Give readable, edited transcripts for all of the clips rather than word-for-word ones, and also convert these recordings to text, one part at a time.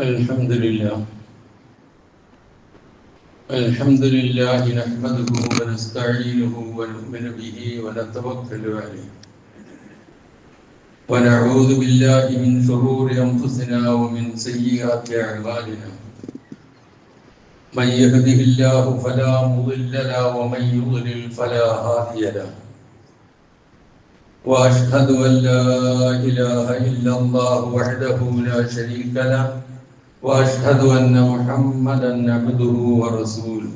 الحمد لله الحمد لله نحمده ونستعينه ونؤمن به ونتوكل عليه ونعوذ بالله من شرور أنفسنا ومن سيئات أعمالنا من يهده الله فلا مضل له ومن يضلل فلا هادي له وأشهد أن لا إله إلا الله وحده لا شريك له وأشهد أن محمدا عبده ورسوله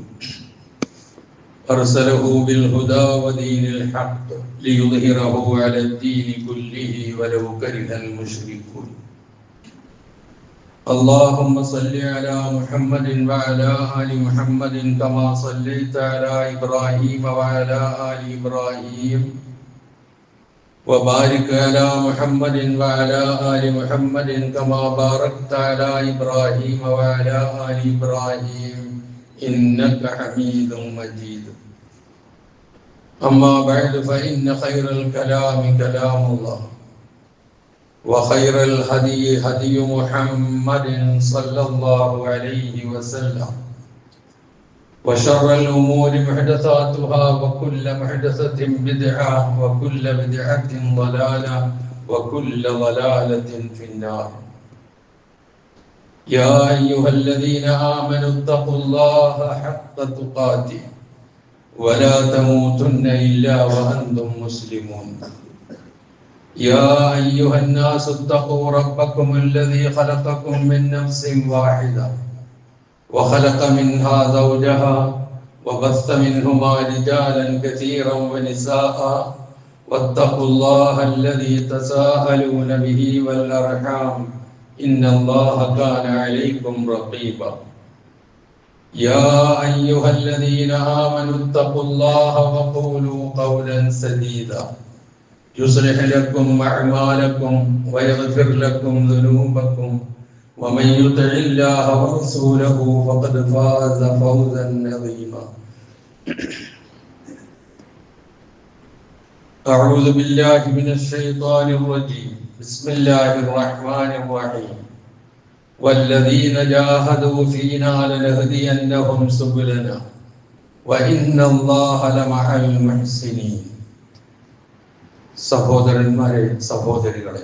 أرسله بالهدى ودين الحق ليظهره على الدين كله ولو كره المشركون اللهم صل على محمد وعلى آل محمد كما صليت على إبراهيم وعلى آل إبراهيم وبارك على محمد وعلى آل محمد كما باركت على إبراهيم وعلى آل إبراهيم إنك حميد مجيد أما بعد فإن خير الكلام كلام الله وخير الهدي هدي محمد صلى الله عليه وسلم وشر الأمور محدثاتها وكل محدثة بدعة وكل بدعة ضلالة وكل ضلالة في النار يا أيها الذين آمنوا اتقوا الله حق تقاته ولا تموتن إلا وأنتم مسلمون يا أيها الناس اتقوا ربكم الذي خلقكم من نفس واحدة وخلق منها زوجها وبث منهما رجالا كثيرا ونساء واتقوا الله الذي تساءلون به والأرحام إن الله كان عليكم رقيبا يا أيها الذين آمنوا اتقوا الله وقولوا قولا سديدا يصلح لكم أعمالكم ويغفر لكم ذنوبكم ومن يطع الله ورسوله فقد فاز فوزا عظيما أعوذ بالله من الشيطان الرجيم بسم الله الرحمن الرحيم والذين جاهدوا فينا لنهدينهم سبلنا وإن الله لمع المحسنين സഹോദരന്മാരെ സഹോദരികളെ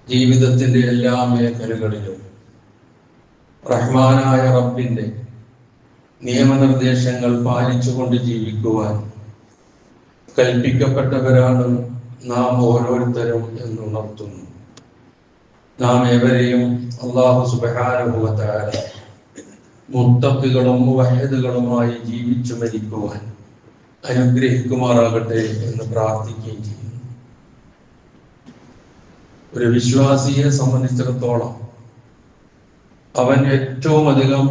ജീവിതത്തിന്റെ എല്ലാ മേഖലകളിലും റഹ്മാനായ റബ്ബിന്റെ നിയമനിർദ്ദേശങ്ങൾ പാലിച്ചുകൊണ്ട് ജീവിക്കുവാൻ കൽപ്പിക്കപ്പെട്ടവരാണ് നാം ഓരോരുത്തരും എന്നുണർത്തുന്നു. നാം ഏവരെയും അല്ലാഹു സുബ്ഹാനഹു വ തആല മുത്തഖികളും മുവഹ്ഹിദുകളുമായി ജീവിച്ചു മരിക്കുവാൻ അനുഗ്രഹിക്കുമാറാകട്ടെ എന്ന് പ്രാർത്ഥിക്കുകയും ചെയ്യുന്നു. ഒരു വിശ്വാസിയെ സംബന്ധിച്ചിടത്തോളം അവൻ ഏറ്റവും അധികം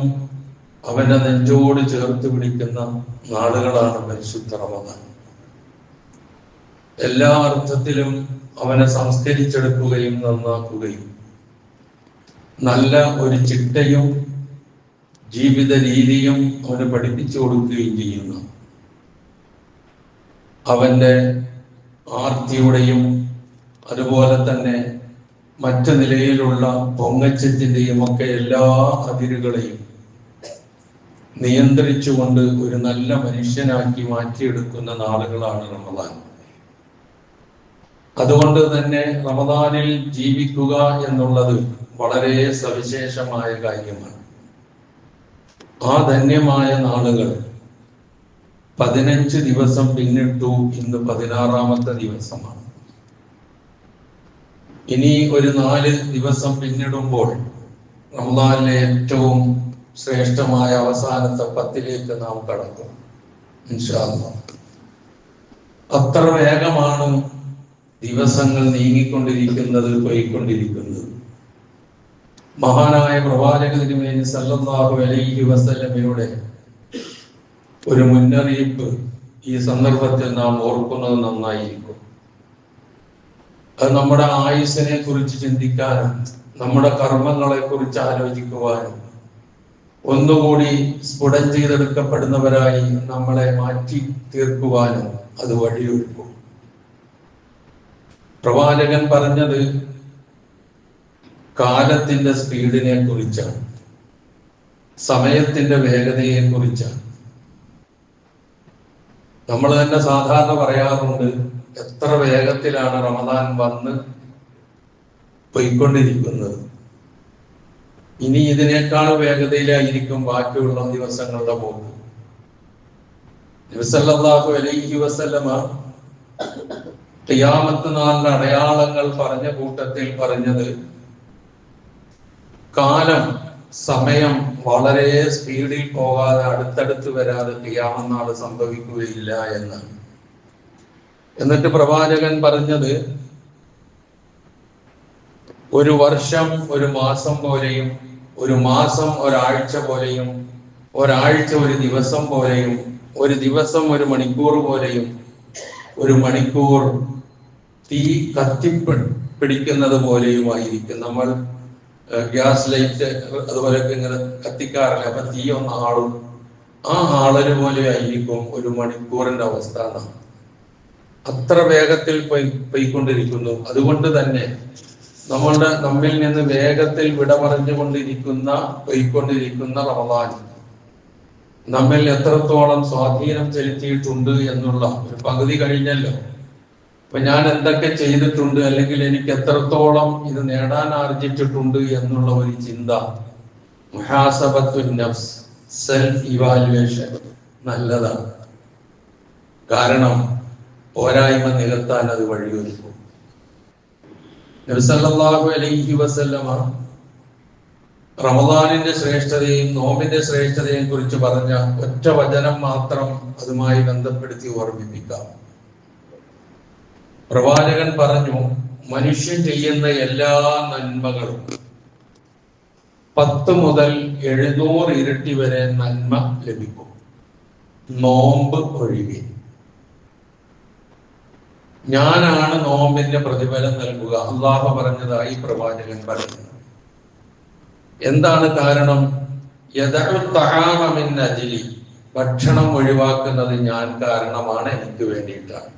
അവന്റെ നെഞ്ചോട് ചേർത്ത് പിടിക്കുന്ന നാളുകളാണ് പരിശുദ്ധ റമദാൻ. എല്ലാ അർത്ഥത്തിലും അവനെ സംസ്കരിച്ചെടുക്കുകയും നന്നാക്കുകയും നല്ല ഒരു ചിട്ടയും ജീവിത രീതിയും അവന് പഠിപ്പിച്ചു കൊടുക്കുകയും ചെയ്യുന്നു. അവന്റെ ആർത്തിയുടെയും അതുപോലെ തന്നെ മറ്റു നിലയിലുള്ള പൊങ്ങച്ചത്തിന്റെയും ഒക്കെ എല്ലാ അതിരുകളെയും നിയന്ത്രിച്ചുകൊണ്ട് ഒരു നല്ല മനുഷ്യനാക്കി മാറ്റിയെടുക്കുന്ന നാളുകളാണ് റമദാൻ. അതുകൊണ്ട് തന്നെ റമദാനിൽ ജീവിക്കുക എന്നുള്ളത് വളരെ സവിശേഷമായ കാര്യമാണ്. ആ ധന്യമായ നാളുകൾ 15 ദിവസം പിന്നിട്ടു. ഇന്ന് 16ാമത്തെ ദിവസമാണ്. ഇനി ഒരു 4 ദിവസം പിന്നിടുമ്പോൾ റമദാനിലെ ഏറ്റവും ശ്രേഷ്ഠമായ അവസാനത്തെ 10ലേക്ക് നാം കടക്കും ഇൻഷാ അല്ലാഹ്. അത്ര വേഗമാണ് ദിവസങ്ങൾ നീങ്ങിക്കൊണ്ടിരിക്കുന്നത്, പോയിക്കൊണ്ടിരിക്കുന്നത്. മഹാനായ പ്രവാചക തിരുമേനി സല്ലല്ലാഹു അലൈഹി വസല്ലമയുടെ ഒരു മുന്നറിയിപ്പ് ഈ സന്ദർഭത്തിൽ നാം ഓർക്കുന്നത് നന്നായിരിക്കും. അത് നമ്മുടെ ആയുസ്സിനെ കുറിച്ച് ചിന്തിക്കാനും നമ്മുടെ കർമ്മങ്ങളെ കുറിച്ച് ആലോചിക്കുവാനും ഒന്നുകൂടി സ്ഫുടം ചെയ്തെടുക്കപ്പെടുന്നവരായി നമ്മളെ മാറ്റി തീർക്കുവാനും അത് വഴിയൊരുക്കും. പ്രവാചകൻ പറഞ്ഞത് കാലത്തിന്റെ സ്പീഡിനെ കുറിച്ചാണ്, സമയത്തിന്റെ വേഗതയെ കുറിച്ചാണ്. നമ്മൾ തന്നെ സാധാരണ പറയാറുണ്ട്, എത്ര വേഗത്തിലാണ് റമദാൻ വന്ന് പോയിക്കൊണ്ടിരിക്കുന്നത്. ഇനി ഇതിനേക്കാൾ വേഗതയിലായിരിക്കും ബാക്കിയുള്ള ദിവസങ്ങളുടെ പോക്ക്. നബി സല്ലല്ലാഹു അലൈഹി വസല്ലമ ഖിയാമത്ത് നാളിന്റെ അടയാളങ്ങൾ പറഞ്ഞ കൂട്ടത്തിൽ പറഞ്ഞത്, കാലം സമയം വളരെ സ്പീഡിൽ പോകാതെ അടുത്തടുത്ത് വരാതെ ഖിയാമത്ത് നാൾ സംഭവിക്കുകയില്ല എന്നാണ്. എന്നിട്ട് പ്രവാചകൻ പറഞ്ഞത്, ഒരു വർഷം ഒരു മാസം പോലെയും, ഒരു മാസം ഒരാഴ്ച പോലെയും, ഒരാഴ്ച ഒരു ദിവസം പോലെയും, ഒരു ദിവസം ഒരു മണിക്കൂർ പോലെയും, ഒരു മണിക്കൂർ തീ കത്തിപ്പിടിക്കുന്നത് പോലെയുമായിരിക്കും. നമ്മൾ ഗ്യാസ് ലൈറ്റ് അതുപോലെയൊക്കെ ഇങ്ങനെ കത്തിക്കാറില്ല, അപ്പൊ തീ ഒന്ന് ആളും, ആ ആളല് പോലെ ആയിരിക്കും ഒരു മണിക്കൂറിന്റെ അവസ്ഥ. അത്ര വേഗത്തിൽ പോയിക്കൊണ്ടിരിക്കുന്നു. അതുകൊണ്ട് തന്നെ നമ്മിൽ നിന്ന് വേഗത്തിൽ വിട പോയിക്കൊണ്ടിരിക്കുന്ന റമദാൻ നമ്മിൽ എത്രത്തോളം സ്വാധീനം ചെലുത്തിയിട്ടുണ്ട് എന്നുള്ള ഒരു പകുതി കഴിഞ്ഞല്ലോ. അപ്പൊ ഞാൻ എന്തൊക്കെ ചെയ്തിട്ടുണ്ട്, അല്ലെങ്കിൽ എനിക്ക് എത്രത്തോളം ഇത് നേടാൻ ആർജിച്ചിട്ടുണ്ട് എന്നുള്ള ഒരു ചിന്ത, മുഹാസബത്തുൻ നഫ്സ്, സെൽഫ് ഇവാലുവേഷൻ നല്ലതാണ്. കാരണം പോരായ്മ നികത്താൻ അത് വഴിയൊരുക്കും. നബി സല്ലല്ലാഹു അലൈഹി വസല്ലമ റമദാനിന്റെ ശ്രേഷ്ഠതയും നോമ്പിന്റെ ശ്രേഷ്ഠതയും കുറിച്ച് പറഞ്ഞ ഒറ്റ വചനം മാത്രം അതുമായി ബന്ധപ്പെടുത്തി ഓർമ്മിപ്പിക്കാം. പ്രവാചകൻ പറഞ്ഞു, മനുഷ്യൻ ചെയ്യുന്ന എല്ലാ നന്മകളും 10 മുതൽ 700 ഇരട്ടി വരെ നന്മ ലഭിക്കും, നോമ്പ് ഒഴികെ. ഞാനാണ് നോമ്പിന്റെ പ്രതിഫലം നൽകുക, അള്ളാഹു പറഞ്ഞതായി പ്രവാചകൻ പറയുന്നു. എന്താണ് കാരണം? ഭക്ഷണം ഒഴിവാക്കുന്നത് ഞാൻ കാരണമാണ്, എനിക്ക് വേണ്ടിയിട്ടാണ്.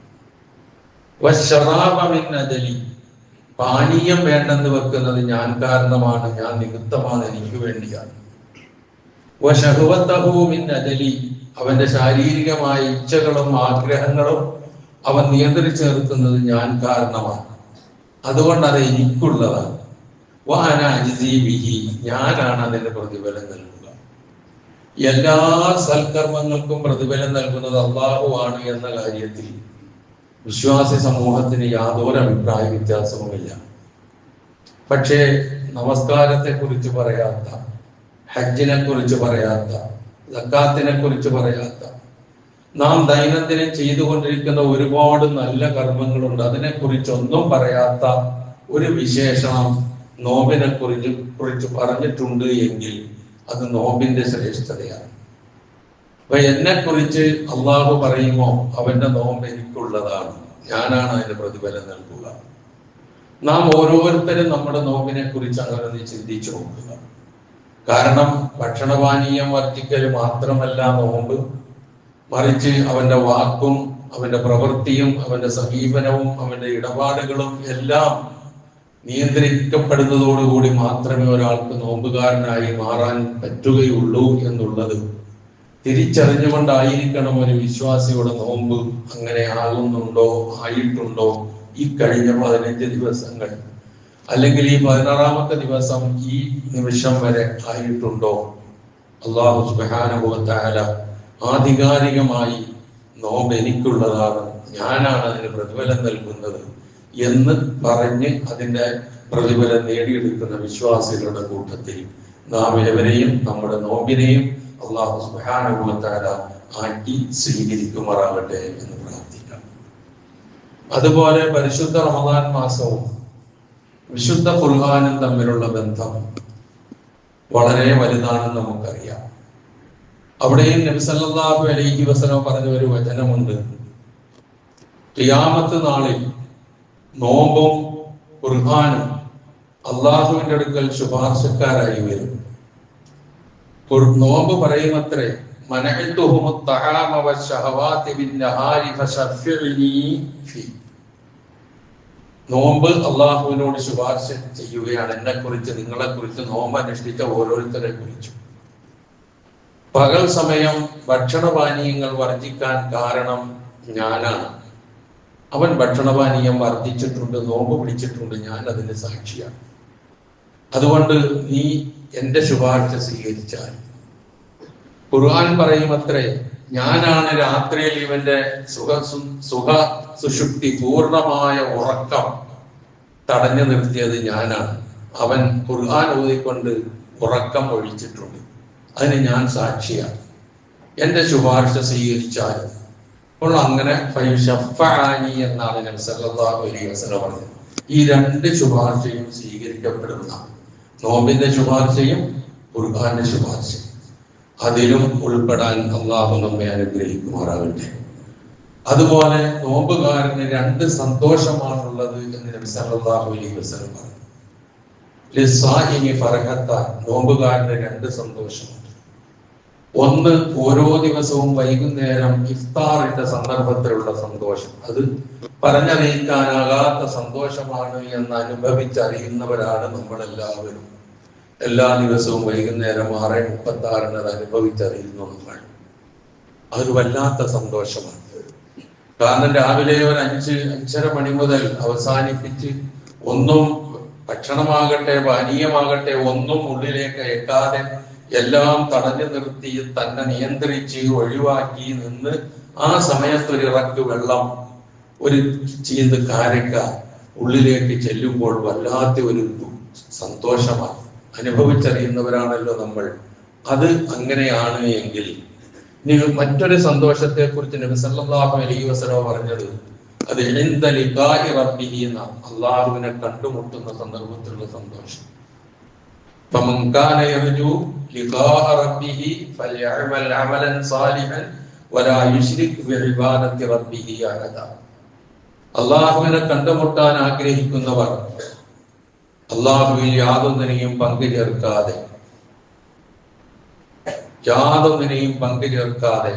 പാനീയം വേണ്ടെന്ന് വെക്കുന്നത് ഞാൻ കാരണമാണ്, ഞാൻ നിമിത്തമാണ്, എനിക്ക് വേണ്ടിയാണ്. അവന്റെ ശാരീരികമായ ഇച്ഛകളും ആഗ്രഹങ്ങളും അവൻ നിയന്ത്രിച്ചു നിർത്തുന്നത് ഞാൻ കാരണമാണ്, അതുകൊണ്ട് അത് എനിക്കുള്ളതാണ്. ഞാനാണ് അതിന്റെ പ്രതിഫലം നൽകുക. എല്ലാ സൽക്കർമ്മങ്ങൾക്കും പ്രതിഫലം നൽകുന്നത് അല്ലാഹു ആണ് എന്ന കാര്യത്തിൽ വിശ്വാസി സമൂഹത്തിന് യാതൊരു അഭിപ്രായ വ്യത്യാസവുമില്ല. പക്ഷേ നമസ്കാരത്തെ കുറിച്ച് പറയാത്ത, ഹജ്ജിനെ കുറിച്ച് പറയാത്ത, സക്കാത്തിനെ കുറിച്ച് പറയാത്ത, നാം ദൈനംദിനം ചെയ്തുകൊണ്ടിരിക്കുന്ന ഒരുപാട് നല്ല കർമ്മങ്ങളുണ്ട്, അതിനെ കുറിച്ചൊന്നും പറയാത്ത ഒരു വിശേഷണം നോമ്പിനെ കുറിച്ച് പറഞ്ഞിട്ടുണ്ട് എങ്കിൽ അത് നോമ്പിന്റെ ശ്രേഷ്ഠതയാണ്. അപ്പൊ എന്നെ കുറിച്ച് അള്ളാഹു പറയുമോ, അവന്റെ നോമ്പ് എനിക്കുള്ളതാണ്, ഞാനാണ് അതിന്റെ പ്രതിഫലം നൽകുക. നാം ഓരോരുത്തരും നമ്മുടെ നോമ്പിനെ കുറിച്ച് അങ്ങനെ ചിന്തിച്ചു നോക്കുക. കാരണം ഭക്ഷണപാനീയം വർദ്ധിക്കൽ മാത്രമല്ല നോമ്പ്, മറിച്ച് അവന്റെ വാക്കും അവന്റെ പ്രവൃത്തിയും അവന്റെ സമീപനവും അവന്റെ ഇടപാടുകളും എല്ലാം നിയന്ത്രിക്കപ്പെടുന്നതോടുകൂടി മാത്രമേ ഒരാൾക്ക് നോമ്പുകാരനായി മാറാൻ പറ്റുകയുള്ളൂ എന്നുള്ളത് തിരിച്ചറിഞ്ഞുകൊണ്ടായിരിക്കണം ഒരു വിശ്വാസിയുടെ നോമ്പ് അങ്ങനെ ആകുന്നുണ്ടോ, ആയിട്ടുണ്ടോ, ഈ കഴിഞ്ഞ 15 ദിവസങ്ങൾ അല്ലെങ്കിൽ ഈ 16ാമത്തെ ദിവസം ഈ നിമിഷം വരെ ആയിട്ടുണ്ടോ. അല്ലാഹു സുബ്ഹാനഹു വ തആല ആധികാരികമായി നോമ്പ് എനിക്കുള്ളതാണ്, ഞാനാണ് അതിന് പ്രതിഫലം നൽകുന്നത് എന്ന് പറഞ്ഞ് അതിന്റെ പ്രതിഫലം നേടിയെടുക്കുന്ന വിശ്വാസികളുടെ കൂട്ടത്തിൽ നാം ഏവരെയും നമ്മുടെ നോമ്പിനെയും അല്ലാഹു സുബ്ഹാനഹു വ തആല ആട്ടി സ്വീകരിക്കുമാറാകട്ടെ എന്ന് പ്രാർത്ഥിക്കാം. അതുപോലെ പരിശുദ്ധ റമദാൻ മാസവും വിശുദ്ധ ഖുർആനും തമ്മിലുള്ള ബന്ധം വളരെ വലുതാണെന്ന് നമുക്കറിയാം. അവിടെയും നബി സല്ലല്ലാഹു അലൈഹി വസല്ലം പറഞ്ഞ ഒരു വചനമുണ്ട്, ഖിയാമത്ത് നാളിൽ നോമ്പും ഖുർആനും അള്ളാഹുവിന്റെ അടുക്കൽ ശുപാർശക്കാരായി വരും. നോമ്പ് പറയുമത്രേ, നോമ്പ് അള്ളാഹുവിനോട് ശുപാർശ ചെയ്യുകയാണ്, എന്നെ കുറിച്ച്, നിങ്ങളെ കുറിച്ച്, നോമ്പ് അനുഷ്ഠിച്ച ഓരോരുത്തരെ കുറിച്ചും. പകൽ സമയം ഭക്ഷണപാനീയങ്ങൾ വർജിക്കാൻ കാരണം ഞാനാണ്. അവൻ ഭക്ഷണപാനീയം വർദ്ധിച്ചിട്ടുണ്ട്, നോമ്പ് പിടിച്ചിട്ടുണ്ട്, ഞാൻ അതിന് സാക്ഷിയാണ്. അതുകൊണ്ട് നീ എന്റെ ശുപാർശ സ്വീകരിച്ചാൽ. ഖുർആൻ പറയുമത്രേ, ഞാനാണ് രാത്രിയിൽ ഇവന്റെ സുഷുപ്തി, പൂർണ്ണമായ ഉറക്കം തടഞ്ഞു നിർത്തിയത് ഞാനാണ്. അവൻ ഖുർആൻ ഓതിക്കൊണ്ട് ഉറക്കം ഒഴിച്ചിട്ടുണ്ട്, അതിന് ഞാൻ സാക്ഷിയാണ്. എന്റെ ശുപാർശ സ്വീകരിച്ചാൽ. അപ്പോൾ അങ്ങനെ എന്നാണ് നബി സല്ലല്ലാഹു അലൈഹി വസല്ലം പറഞ്ഞത്. ഈ രണ്ട് ശുപാർശയും സ്വീകരിക്കപ്പെടുന്ന, നോമ്പിന്റെ ശുപാർശയും ഖുർആന്റെ ശുപാർശയും, അതിലും ഉൾപ്പെടാൻ അള്ളാഹു നമ്മെ അനുഗ്രഹിക്കുമാറാകട്ടെ. അതുപോലെ നോമ്പുകാരന് രണ്ട് സന്തോഷമാണുള്ളത് എന്ന് നബി സല്ലല്ലാഹു അലൈഹി വസല്ലം പറഞ്ഞു. ലിസ്സാഇമി ഫർഹത്താൻ, നോമ്പുകാരന് രണ്ട് സന്തോഷമുണ്ട്. ഒന്ന്, ഓരോ ദിവസവും വൈകുന്നേരം ഇഫ്താറിന്റെ സന്ദർഭത്തിലുള്ള സന്തോഷം. അത് പറഞ്ഞറിയിക്കാനാകാത്ത സന്തോഷമാണ് എന്ന് അനുഭവിച്ചറിയുന്നവരാണ് നമ്മളെല്ലാവരും. എല്ലാ ദിവസവും വൈകുന്നേരം 6:36 അത് അനുഭവിച്ചറിയുന്നു നമ്മൾ. അതൊരു വല്ലാത്ത സന്തോഷമാണ്. കാരണം രാവിലെ ഒരു 5-5:30 മണി മുതൽ അവസാനിപ്പിച്ച് ഒന്നും ഭക്ഷണമാകട്ടെ പാനീയമാകട്ടെ ഒന്നും ഉള്ളിലേക്ക് അയക്കാതെ എല്ലാം തടഞ്ഞു നിർത്തി തന്നെ നിയന്ത്രിച്ച് ഒഴിവാക്കി നിന്ന് ആ സമയത്തൊരു ഇറക്ക് വെള്ളം, ഒരു ചീന്ത് കാരക്ക ഉള്ളിലേക്ക് ചെല്ലുമ്പോൾ വല്ലാത്ത ഒരു സന്തോഷമാണ്. അനുഭവിച്ചറിയുന്നവരാണല്ലോ നമ്മൾ. അത് അങ്ങനെയാണ് എങ്കിൽ മറ്റൊരു സന്തോഷത്തെ കുറിച്ച് നബി സല്ലല്ലാഹു അലൈഹി വസല്ലം പറഞ്ഞത്, അത് ഇൻദ ലിഖാഇ റബ്ബിഹി, അല്ലാഹുവിനെ കണ്ടുമുട്ടുന്ന സന്ദർഭത്തിലുള്ള സന്തോഷം. ഫമൻ കാന യർജു ലിഖാഅ റബ്ബിഹി ഫൽയഅമൽ അമലൻ സാലിഹൻ വലാ യുശ്രിക് ബിഇബാദത്തി റബ്ബിഹി അഹദ. അല്ലാഹുവിനെ കണ്ടുമുട്ടാൻ ആഗ്രഹിക്കുന്നവർ അല്ലാഹുവിൽ യാതൊന്നിനെയും പങ്കു ചേർക്കാതെ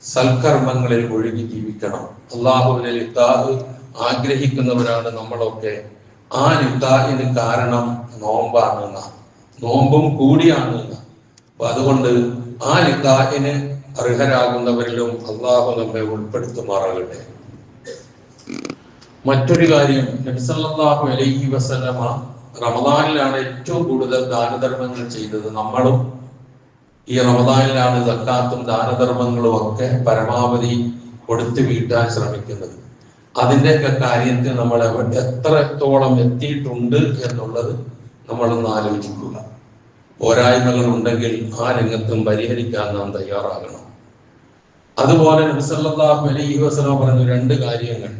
സൽക്കർമ്മങ്ങളിൽ ഒഴുകി ജീവിക്കണം. അല്ലാഹുവിനെ ലിഖാഅ് ആഗ്രഹിക്കുന്നവരാണ് നമ്മളൊക്കെ. ആ ലിഖാഇന് കാരണം നോമ്പാണ്, നോമ്പും കൂടിയാണ്. അപ്പൊ അതുകൊണ്ട് ആ ലിഖാഇന് അർഹരാകുന്നവരിലും അള്ളാഹു നമ്മെ ഉൾപ്പെടുത്തുമാറാകട്ടെ. മറ്റൊരു കാര്യം, നബി സല്ലല്ലാഹു അലൈഹി വസല്ലമ റമദാനിലാണ് ഏറ്റവും കൂടുതൽ ദാനധർമ്മങ്ങൾ ചെയ്തത്. നമ്മളും ഈ റമദാനിലാണ് സക്കാത്തും ദാനധർമ്മങ്ങളും ഒക്കെ പരമാവധി കൊടുത്തു വീട്ടാൻ ശ്രമിക്കുന്നത്. അതിൻ്റെയൊക്കെ കാര്യത്തിൽ നമ്മൾ എത്രത്തോളം എത്തിയിട്ടുണ്ട് എന്നുള്ളത് നമ്മളൊന്ന് ആലോചിക്കുക. പോരായ്മകൾ ഉണ്ടെങ്കിൽ ആ രംഗത്തും പരിഹരിക്കാൻ നാം തയ്യാറാകണം. അതുപോലെ നബി സല്ലല്ലാഹു അലൈഹി വസല്ലം പറഞ്ഞു രണ്ട് കാര്യങ്ങൾ.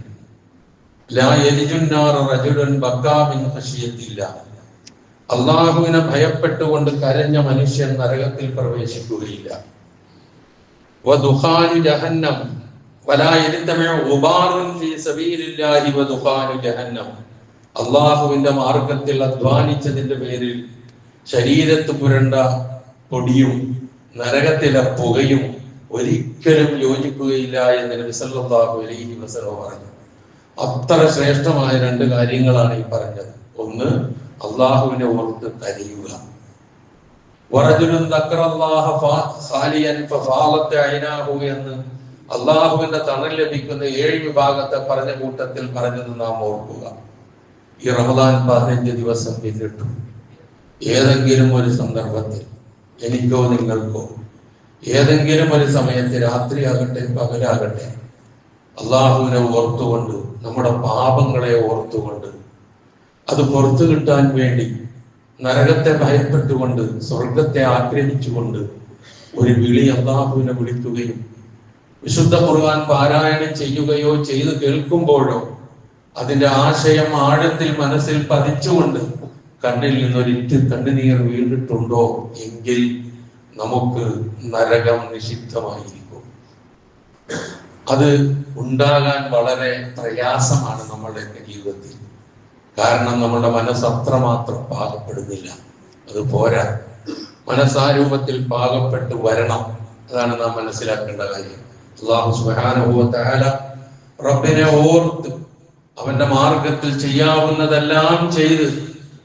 ലാ യലിജുന്നാറ റജുലുൻ ബക്കാ മിൻ ഖശിയത്തില്ലാ, അല്ലാഹുവിനെ ഭയപ്പെട്ടുകൊണ്ട് കരഞ്ഞ മനുഷ്യൻ നരകത്തിൽ പ്രവേശിക്കുകയില്ല. വദുഖാനു ജഹന്നം വലാ യൽതമിഉ ഗുബാറുൻ ഫീ സബീലില്ലാഹി വദുഖാനു ജഹന്നം, അല്ലാഹുവിന്റെ മാർഗത്തിൽ അധ്വാനിച്ചതിന്റെ പേരിൽ ശരീരത്ത് പുരണ്ട പൊടിയും നരകത്തിലെ പുകയും ഒരിക്കലും യോജിക്കുകയില്ല എന്ന് നബി സല്ലല്ലാഹു അലൈഹി വസല്ലം പറഞ്ഞു. അത്ര ശ്രേഷ്ഠമായ രണ്ട് കാര്യങ്ങളാണ് ഈ പറഞ്ഞത്. ഒന്ന്, അള്ളാഹുവിനെ ഓർത്ത് കരയുക. എന്ന് അള്ളാഹുവിന്റെ തണൽ ലഭിക്കുന്ന 7 വിഭാഗത്തെ പറഞ്ഞ കൂട്ടത്തിൽ പറഞ്ഞത് നാം ഓർക്കുക. ഈ റമദാൻ 15 ദിവസം പിന്നിട്ടു. ഏതെങ്കിലും ഒരു സന്ദർഭത്തിൽ എനിക്കോ നിങ്ങൾക്കോ ഏതെങ്കിലും ഒരു സമയത്ത്, രാത്രിയാകട്ടെ പകലാകട്ടെ, അള്ളാഹുവിനെ ഓർത്തുകൊണ്ട്, നമ്മുടെ പാപങ്ങളെ ഓർത്തുകൊണ്ട്, അത് പുറത്തു കിട്ടാൻ വേണ്ടി നരകത്തെ ഭയപ്പെട്ടുകൊണ്ട് സ്വർഗത്തെ ആഗ്രഹിച്ചുകൊണ്ട് ഒരു വിളി അള്ളാഹുവിനെ വിളിക്കുകയും വിശുദ്ധ ഖുർആൻ പാരായണം ചെയ്യുകയോ ചെയ്ത് കേൾക്കുമ്പോഴോ അതിന്റെ ആശയം ആഴത്തിൽ മനസ്സിൽ പതിച്ചുകൊണ്ട് കണ്ണിൽ നിന്നൊരിറ്റ് കണ്ണുനീർ വീണിട്ടുണ്ടോ എങ്കിൽ നമുക്ക് നരകം നിഷിദ്ധമായിരിക്കും. അത് ഉണ്ടാകാൻ വളരെ പ്രയാസമാണ് നമ്മുടെയൊക്കെ ജീവിതത്തിൽ. കാരണം നമ്മുടെ മനസ്സ് അത്രമാത്രം പാകപ്പെടുന്നില്ല. അത് പോരാ, മനസ്സാരൂപത്തിൽ പാകപ്പെട്ട് വരണം. അതാണ് നാം മനസ്സിലാക്കേണ്ട കാര്യം. അല്ലാഹു സുബ്ഹാനഹു വ തആല റബ്ബിനെ ഓർത്ത് അവന്റെ മാർഗത്തിൽ ചെയ്യാവുന്നതെല്ലാം ചെയ്ത്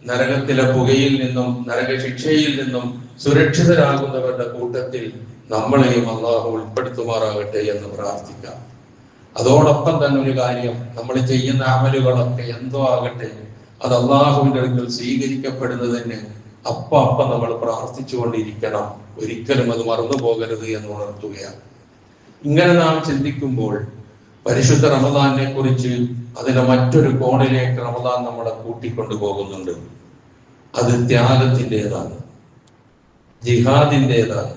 നരകത്തിലെ പുകയിൽ നിന്നും നരകശിക്ഷയിൽ നിന്നും സുരക്ഷിതരാകുന്നവരുടെ കൂട്ടത്തിൽ നമ്മളെയും അള്ളാഹു ഉൾപ്പെടുത്തുമാറാകട്ടെ എന്ന് പ്രാർത്ഥിക്കാം. അതോടൊപ്പം തന്നെ ഒരു കാര്യം, നമ്മൾ ചെയ്യുന്ന അമലുകളൊക്കെ എന്തോ ആകട്ടെ, അത് അള്ളാഹുവിന്റെ അടുക്കൽ സ്വീകരിക്കപ്പെടുന്നതിന് അപ്പം നമ്മൾ പ്രാർത്ഥിച്ചുകൊണ്ടിരിക്കണം. ഒരിക്കലും അത് മറന്നു പോകരുത് എന്ന് ഉണർത്തുകയാണ്. ഇങ്ങനെ നാം ചിന്തിക്കുമ്പോൾ പരിശുദ്ധ റമദാനെ കുറിച്ച് അതിന്റെ മറ്റൊരു കോണിലേക്ക് റമദാൻ നമ്മളെ കൂട്ടിക്കൊണ്ടു പോകുന്നുണ്ട്. അത് ത്യാഗത്തിൻ്റെതാണ്, ജിഹാദിൻ്റെതാണ്,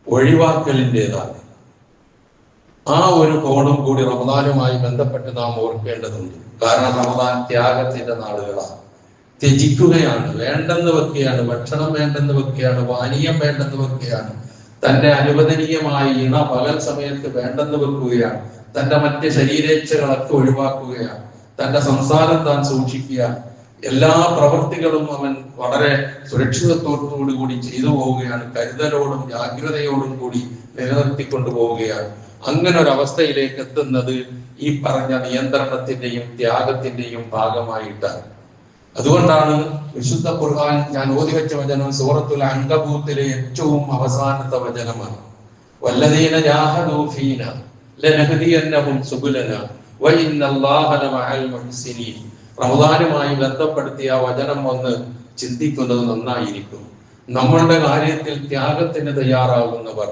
ഒഴിവാക്കലിൻ്റെതാണ്. ആ ഒരു കോണും കൂടി റമദാനുമായി ബന്ധപ്പെട്ട് നാം ഓർക്കേണ്ടതുണ്ട്. കാരണം റമദാൻ ത്യാഗത്തിന്റെ നാളുകളാണ്. ത്യജിക്കുകയാണ്, വേണ്ടെന്ന് വെക്കുകയാണ്, ഭക്ഷണം വേണ്ടെന്ന് വെക്കുകയാണ്, പാനീയം വേണ്ടെന്ന് വെക്കുകയാണ്, തന്റെ അനുവദനീയമായ ഇണ പകൽ സമയത്ത് വേണ്ടെന്ന് വെക്കുകയാണ്, തന്റെ മറ്റ് ശരീരേച്ഛകളൊക്കെ ഒഴിവാക്കുകയാണ്, തന്റെ സംസാരം താൻ സൂക്ഷിക്കുകയാണ്, എല്ലാ പ്രവൃത്തികളും അവൻ വളരെ സുരക്ഷിതത്വത്തോടു കൂടി ചെയ്തു പോവുകയാണ്, കരുതലോടും ജാഗ്രതയോടും കൂടി നിലനിർത്തിക്കൊണ്ടു പോവുകയാണ്. അങ്ങനെ ഒരു അവസ്ഥയിലേക്ക് എത്തുന്നത് ഈ പറഞ്ഞ നിയന്ത്രണത്തിന്റെയും ത്യാഗത്തിന്റെയും ഭാഗമായിട്ടാണ്. അതുകൊണ്ടാണ് വിശുദ്ധ ഖുർആൻ ഞാൻ ഓതി വെച്ച വചനം സൂറത്തുൽ അൻകബൂത്തിലെ ഏറ്റവും അവസാനത്തെ വചനമാണ്. വല്ലദീന ജാഹദൂ ഫീന ലനഹദിയന്നഹും സുബുലനാ വഇന്നല്ലാഹ ലമഅൽ മുഹ്സിനീൻ. റമദാനുമായി ബന്ധപ്പെടുത്തിയ വചനം ഒന്ന് ചിന്തിക്കുന്നത് നന്നായിരിക്കും. നമ്മളുടെ കാര്യത്തിൽ ത്യാഗത്തിന് തയ്യാറാകുന്നവർ,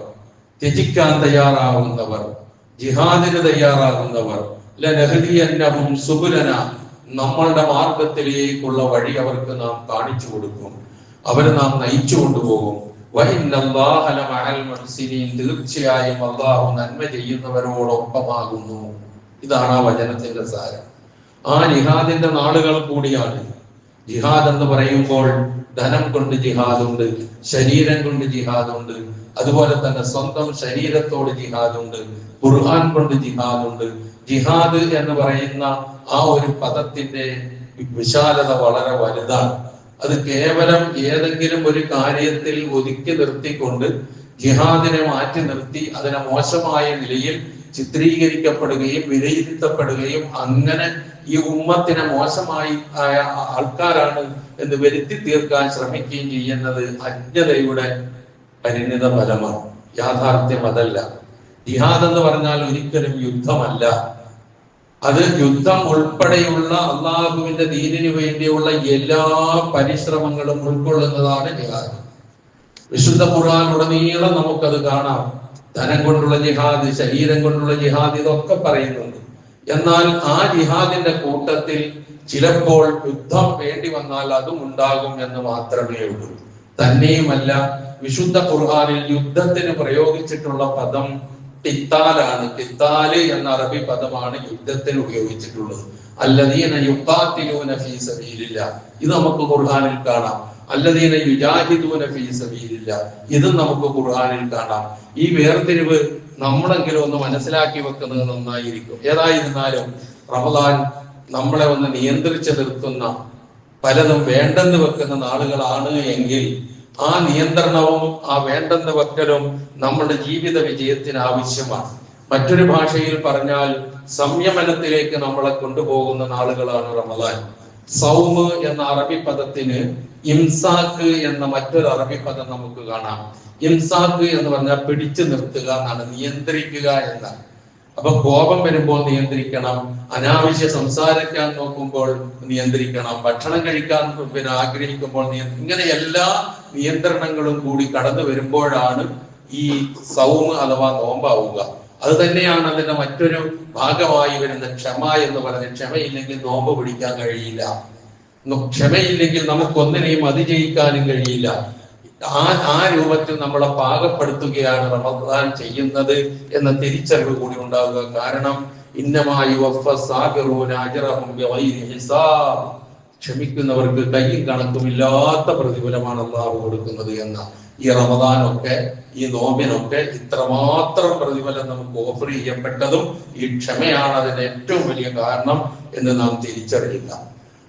ത്യജിക്കാൻ തയ്യാറാകുന്നവർ, ജിഹാദിന് തയ്യാറാകുന്നവർ, ലനഹദിയന്നഹും സുബുലനാ, നമ്മളുടെ മാർഗത്തിലേക്കുള്ള വഴി അവർക്ക് നാം കാണിച്ചു കൊടുക്കും, അവരെ നാം നയിച്ചു കൊണ്ടുപോകും. വഇന്നല്ലാഹ ലമഅൽ മുഹ്സിനീൻ, തീർച്ചയായും അല്ലാഹു നന്മ ചെയ്യുന്നവരോടൊപ്പമാകുന്നു. ഇതാണ് ആ വചനത്തിന്റെ സാരം. ആ ജിഹാദിന്റെ നാളുകൾ കൂടിയാണ്. ജിഹാദ് എന്ന് പറയുമ്പോൾ ധനം കൊണ്ട് ജിഹാദുണ്ട്, ശരീരം കൊണ്ട് ജിഹാദുണ്ട്, അതുപോലെ തന്നെ സ്വന്തം ശരീരത്തോട് ജിഹാദുണ്ട്, ഖുർആൻ കൊണ്ട് ജിഹാദുണ്ട്. ജിഹാദ് എന്ന് പറയുന്ന ആ ഒരു പദത്തിന്റെ വിശാലത വളരെ വലുതാണ്. അത് കേവലം ഏതെങ്കിലും ഒരു കാര്യത്തിൽ ഒതുക്കി നിർത്തിക്കൊണ്ട് ജിഹാദിനെ മാറ്റി നിർത്തി അതിനെ മോശമായ നിലയിൽ ചിത്രീകരിക്കപ്പെടുകയും വിലയിരുത്തപ്പെടുകയും അങ്ങനെ ഈ ഉമ്മത്തിനെ മോശമായി ആയ ആൾക്കാരാണ് എന്ന് വരുത്തി തീർക്കാൻ ശ്രമിക്കുകയും ചെയ്യുന്നത് അജ്ഞതയുടെ പരിണിത ഫലമാണ്. യാഥാർത്ഥ്യം അതല്ല. ജിഹാദ് എന്ന് പറഞ്ഞാൽ ഒരിക്കലും യുദ്ധമല്ല. അത് യുദ്ധം ഉൾപ്പെടെയുള്ള അള്ളാഹുവിന്റെ ദീനിനു വേണ്ടിയുള്ള എല്ലാ പരിശ്രമങ്ങളും ഉൾക്കൊള്ളുന്നതാണ് ജിഹാദ്. വിശുദ്ധ ഖുർആൻ ഉടനീളം നമുക്കത് കാണാം. ധനം കൊണ്ടുള്ള ജിഹാദ്, ശരീരം കൊണ്ടുള്ള ജിഹാദ്, ഇതൊക്കെ പറയുന്നുണ്ട്. എന്നാൽ ആ ജിഹാദിന്റെ കൂട്ടത്തിൽ ചിലപ്പോൾ യുദ്ധം വേണ്ടി വന്നാൽ അതും ഉണ്ടാകും എന്ന് മാത്രമേ ഉള്ളൂ. തന്നെയുമല്ല, വിശുദ്ധ ഖുർആനിൽ യുദ്ധത്തിന് പ്രയോഗിച്ചിട്ടുള്ള പദം ഖിത്താലാണ്. ഖിത്താല് എന്ന അറബി പദമാണ് യുദ്ധത്തിന് ഉപയോഗിച്ചിട്ടുള്ളത്. അല്ലദീന യുഖാതിലൂന ഫീ സബീലില്ലാഹ്, ഇത് നമുക്ക് ഖുർആനിൽ കാണാം. അല്ലദീന യുജാഹിദൂന ഫീ സബീലില്ലാഹ്, ഇത് നമുക്ക് ഖുർആനിൽ കാണാം. ഈ വേർതിരിവ് നമ്മളെങ്കിലും ഒന്ന് മനസ്സിലാക്കി വെക്കുന്നത് നന്നായിരിക്കും. ഏതായിരുന്നാലും റമദാൻ നമ്മളെ ഒന്ന് നിയന്ത്രിച്ചു നിർത്തുന്ന, പലതും വേണ്ടെന്ന് വെക്കുന്ന നാളുകളാണ് എങ്കിൽ ആ നിയന്ത്രണവും ആ വേണ്ടെന്ന് വെക്കലും നമ്മുടെ ജീവിത വിജയത്തിന് ആവശ്യമാണ്. മറ്റൊരു ഭാഷയിൽ പറഞ്ഞാൽ സംയമനത്തിലേക്ക് നമ്മളെ കൊണ്ടുപോകുന്ന നാളുകളാണ് റമദാൻ. സൗമ് എന്ന അറബി പദത്തിന് ഇംസാക്ക് എന്ന മറ്റൊരു അറബി പദം നമുക്ക് കാണാം. ഇംസാക്ക് എന്ന് പറഞ്ഞാൽ പിടിച്ചു നിർത്തുക എന്നാണ്, നിയന്ത്രിക്കുക എന്നാണ്. അപ്പൊ കോപം വരുമ്പോൾ നിയന്ത്രിക്കണം, അനാവശ്യ സംസാരിക്കാൻ നോക്കുമ്പോൾ നിയന്ത്രിക്കണം, ഭക്ഷണം കഴിക്കാൻ ആഗ്രഹിക്കുമ്പോൾ ഇങ്ങനെ എല്ലാ നിയന്ത്രണങ്ങളും കൂടി കടന്നു വരുമ്പോഴാണ് ഈ സൗമ് അഥവാ നോമ്പാവുക. അത് തന്നെയാണ് അതിന്റെ മറ്റൊരു ഭാഗമായി വരുന്ന ക്ഷമ എന്ന് പറയുന്നത്. ക്ഷമയില്ലെങ്കിൽ നോമ്പ് പിടിക്കാൻ കഴിയില്ല. ക്ഷമയില്ലെങ്കിൽ നമുക്കൊന്നിനെയും അതിജയിക്കാനും കഴിയില്ല. ആ രൂപത്തിൽ നമ്മളെ പാകപ്പെടുത്തുകയാണ് റമദാൻ ചെയ്യുന്നത് എന്ന തിരിച്ചറിവ് കൂടി ഉണ്ടാവുക. കാരണം ഇന്നമായി ക്ഷമിക്കുന്നവർക്ക് കയ്യും കണക്കുമില്ലാത്ത പ്രതിഫലമാണ് അല്ലാഹു കൊടുക്കുന്നത് എന്ന ഈ റമദാനൊക്കെ, ഈ നോമ്പിനൊക്കെ ഇത്രമാത്രം പ്രതിഫലം നമുക്ക് ഓഫർ ചെയ്യപ്പെട്ടതും ഈ ക്ഷമയാണ് അതിന് ഏറ്റവും വലിയ കാരണം എന്ന് നാം തിരിച്ചറിയുക.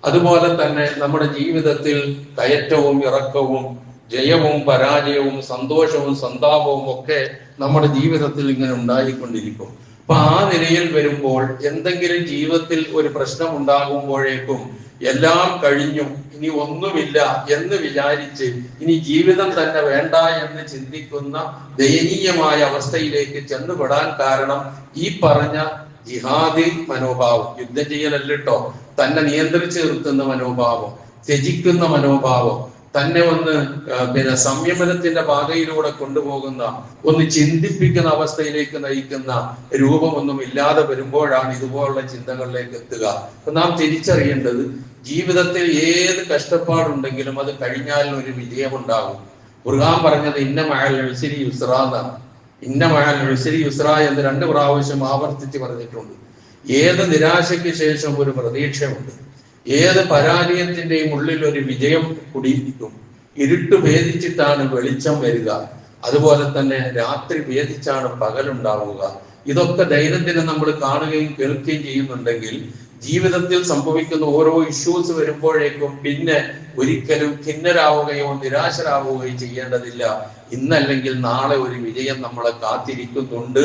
അതുപോലെ തന്നെ നമ്മുടെ ജീവിതത്തിൽ കയറ്റവും ഇറക്കവും, ജയവും പരാജയവും, സന്തോഷവും സന്താപവും ഒക്കെ നമ്മുടെ ജീവിതത്തിൽ ഇങ്ങനെ ഉണ്ടായിക്കൊണ്ടിരിക്കും. അപ്പൊ ആ നിലയിൽ വരുമ്പോൾ എന്തെങ്കിലും ജീവിതത്തിൽ ഒരു പ്രശ്നം ഉണ്ടാകുമ്പോഴേക്കും എല്ലാം കഴിഞ്ഞു, ഇനി ഒന്നുമില്ല എന്ന് വിചാരിച്ച് ഇനി ജീവിതം തന്നെ വേണ്ട എന്ന് ചിന്തിക്കുന്ന ദയനീയമായ അവസ്ഥയിലേക്ക് ചെന്നുപെടാൻ കാരണം ഈ പറഞ്ഞ ജിഹാദി മനോഭാവം, യുദ്ധം ചെയ്യലല്ലോ, തന്നെ നിയന്ത്രിച്ചു നിർത്തുന്ന മനോഭാവം, ത്യജിക്കുന്ന മനോഭാവം, തന്നെ സംയമനത്തിന്റെ പാതയിലൂടെ കൊണ്ടുപോകുന്ന, ഒന്ന് ചിന്തിപ്പിക്കുന്ന അവസ്ഥയിലേക്ക് നയിക്കുന്ന രൂപമൊന്നും ഇല്ലാതെ വരുമ്പോഴാണ് ഇതുപോലുള്ള ചിന്തകളിലേക്ക് എത്തുക. അപ്പൊ നാം തിരിച്ചറിയേണ്ടത്, ജീവിതത്തിൽ ഏത് കഷ്ടപ്പാടുണ്ടെങ്കിലും അത് കഴിഞ്ഞാൽ ഒരു വിജയമുണ്ടാകും. ഖുർആൻ പറഞ്ഞത് ഇന്ന മഅൽ ഉസ്രി യുസ്റ എന്നാണ്. ഇന്ന മഅൽ ഉസ്രി യുസ്റ എന്ന് 2 പ്രാവശ്യം ആവർത്തിച്ച് പറഞ്ഞിട്ടുണ്ട്. ഏത് നിരാശയ്ക്ക് ശേഷം ഒരു പ്രതീക്ഷയുണ്ട്. ഏത് പരാജയത്തിന്റെയും ഉള്ളിൽ ഒരു വിജയം കുടിയിരിക്കും. ഇരുട്ട് ഭേദിച്ചിട്ടാണ് വെളിച്ചം വരിക. അതുപോലെ തന്നെ രാത്രി ഭേദിച്ചാണ് പകലുണ്ടാവുക. ഇതൊക്കെ ദൈനംദിനം നമ്മൾ കാണുകയും കേൾക്കുകയും ചെയ്യുന്നുണ്ടെങ്കിൽ ജീവിതത്തിൽ സംഭവിക്കുന്ന ഓരോ ഇഷ്യൂസ് വരുമ്പോഴേക്കും പിന്നെ ഒരിക്കലും ഖിന്നരാവുകയോ നിരാശരാവുകയോ ചെയ്യേണ്ടതില്ല. ഇന്നല്ലെങ്കിൽ നാളെ ഒരു വിജയം നമ്മളെ കാത്തിരിക്കുന്നുണ്ട്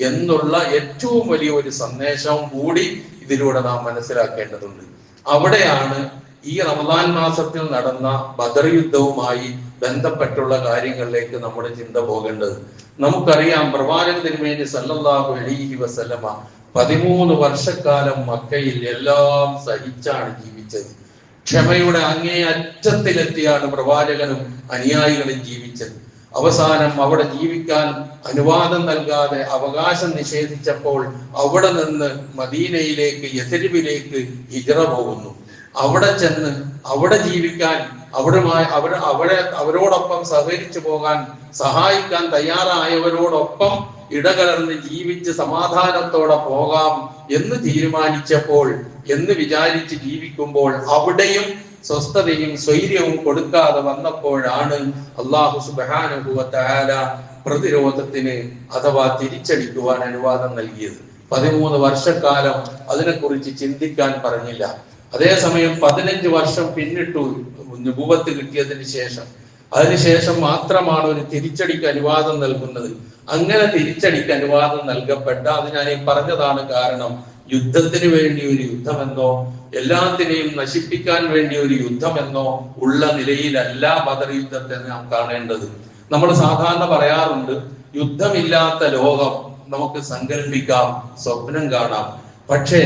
എന്നുള്ള ഏറ്റവും വലിയ ഒരു സന്ദേശം കൂടി ഇതിലൂടെ നാം മനസ്സിലാക്കേണ്ടതുണ്ട്. അവിടെയാണ് ഈ റമദാൻ മാസത്തിൽ നടന്ന ബദർ യുദ്ധവുമായി ബന്ധപ്പെട്ടുള്ള കാര്യങ്ങളിലേക്ക് നമ്മുടെ ചിന്ത പോകേണ്ടത്. നമുക്കറിയാം, പ്രവാചകൻ തിരുമേനി സല്ലല്ലാഹു അലൈഹി വസല്ലമ 13 വർഷക്കാലം മക്കയിൽ എല്ലാം സഹിച്ചാണ് ജീവിച്ചത്. ക്ഷമയുടെ അങ്ങേ അറ്റത്തിലെത്തിയാണ് പ്രവാചകനും അനുയായികളും ജീവിച്ചത്. അവസാനം അവിടെ ജീവിക്കാൻ അനുവാദം നൽകാതെ അവകാശം നിഷേധിച്ചപ്പോൾ അവിടെ നിന്ന് മദീനയിലേക്ക്, യഥരിബിലേക്ക് ഹിജ്റ പോകുന്നു. അവിടെ ചെന്ന് അവിടെ ജീവിക്കാൻ, അവരോടൊപ്പം സഹകരിച്ചു പോകാൻ, സഹായിക്കാൻ തയ്യാറായവരോടൊപ്പം ഇടകലർന്ന് ജീവിച്ച് സമാധാനത്തോടെ പോകാം എന്ന് തീരുമാനിച്ചപ്പോൾ, എന്ന് വിചാരിച്ച് ജീവിക്കുമ്പോൾ അവിടെയും സ്വസ്ഥതയും സ്വൈര്യവും കൊടുക്കാതെ വന്നപ്പോഴാണ് അല്ലാഹു സുബ്ഹാനഹു വ തആല പ്രതിരോധത്തിന് അഥവാ തിരിച്ചടിക്കുവാൻ അനുവാദം നൽകിയത്. 13 വർഷക്കാലം അതിനെക്കുറിച്ച് ചിന്തിക്കാൻ പറഞ്ഞില്ല. അതേസമയം 15 വർഷം പിന്നിട്ടു നുബുവത്ത് കിട്ടിയതിന് ശേഷം. അതിനുശേഷം മാത്രമാണ് ഒരു തിരിച്ചടിക്ക് അനുവാദം നൽകുന്നത്. അങ്ങനെ തിരിച്ചടിക്ക് അനുവാദം നൽകപ്പെട്ട, അത് ഞാൻ ഈ പറഞ്ഞതാണ് കാരണം, യുദ്ധത്തിന് വേണ്ടി ഒരു യുദ്ധമെന്നോ എല്ലാത്തിനെയും നശിപ്പിക്കാൻ വേണ്ടി ഒരു യുദ്ധമെന്നോ ഉള്ള നിലയിലല്ല ബദർ യുദ്ധത്തെ നാം കാണേണ്ടത്. നമ്മൾ സാധാരണ പറയാറുണ്ട്, യുദ്ധമില്ലാത്ത ലോകം നമുക്ക് സങ്കല്പിക്കാം, സ്വപ്നം കാണാം. പക്ഷേ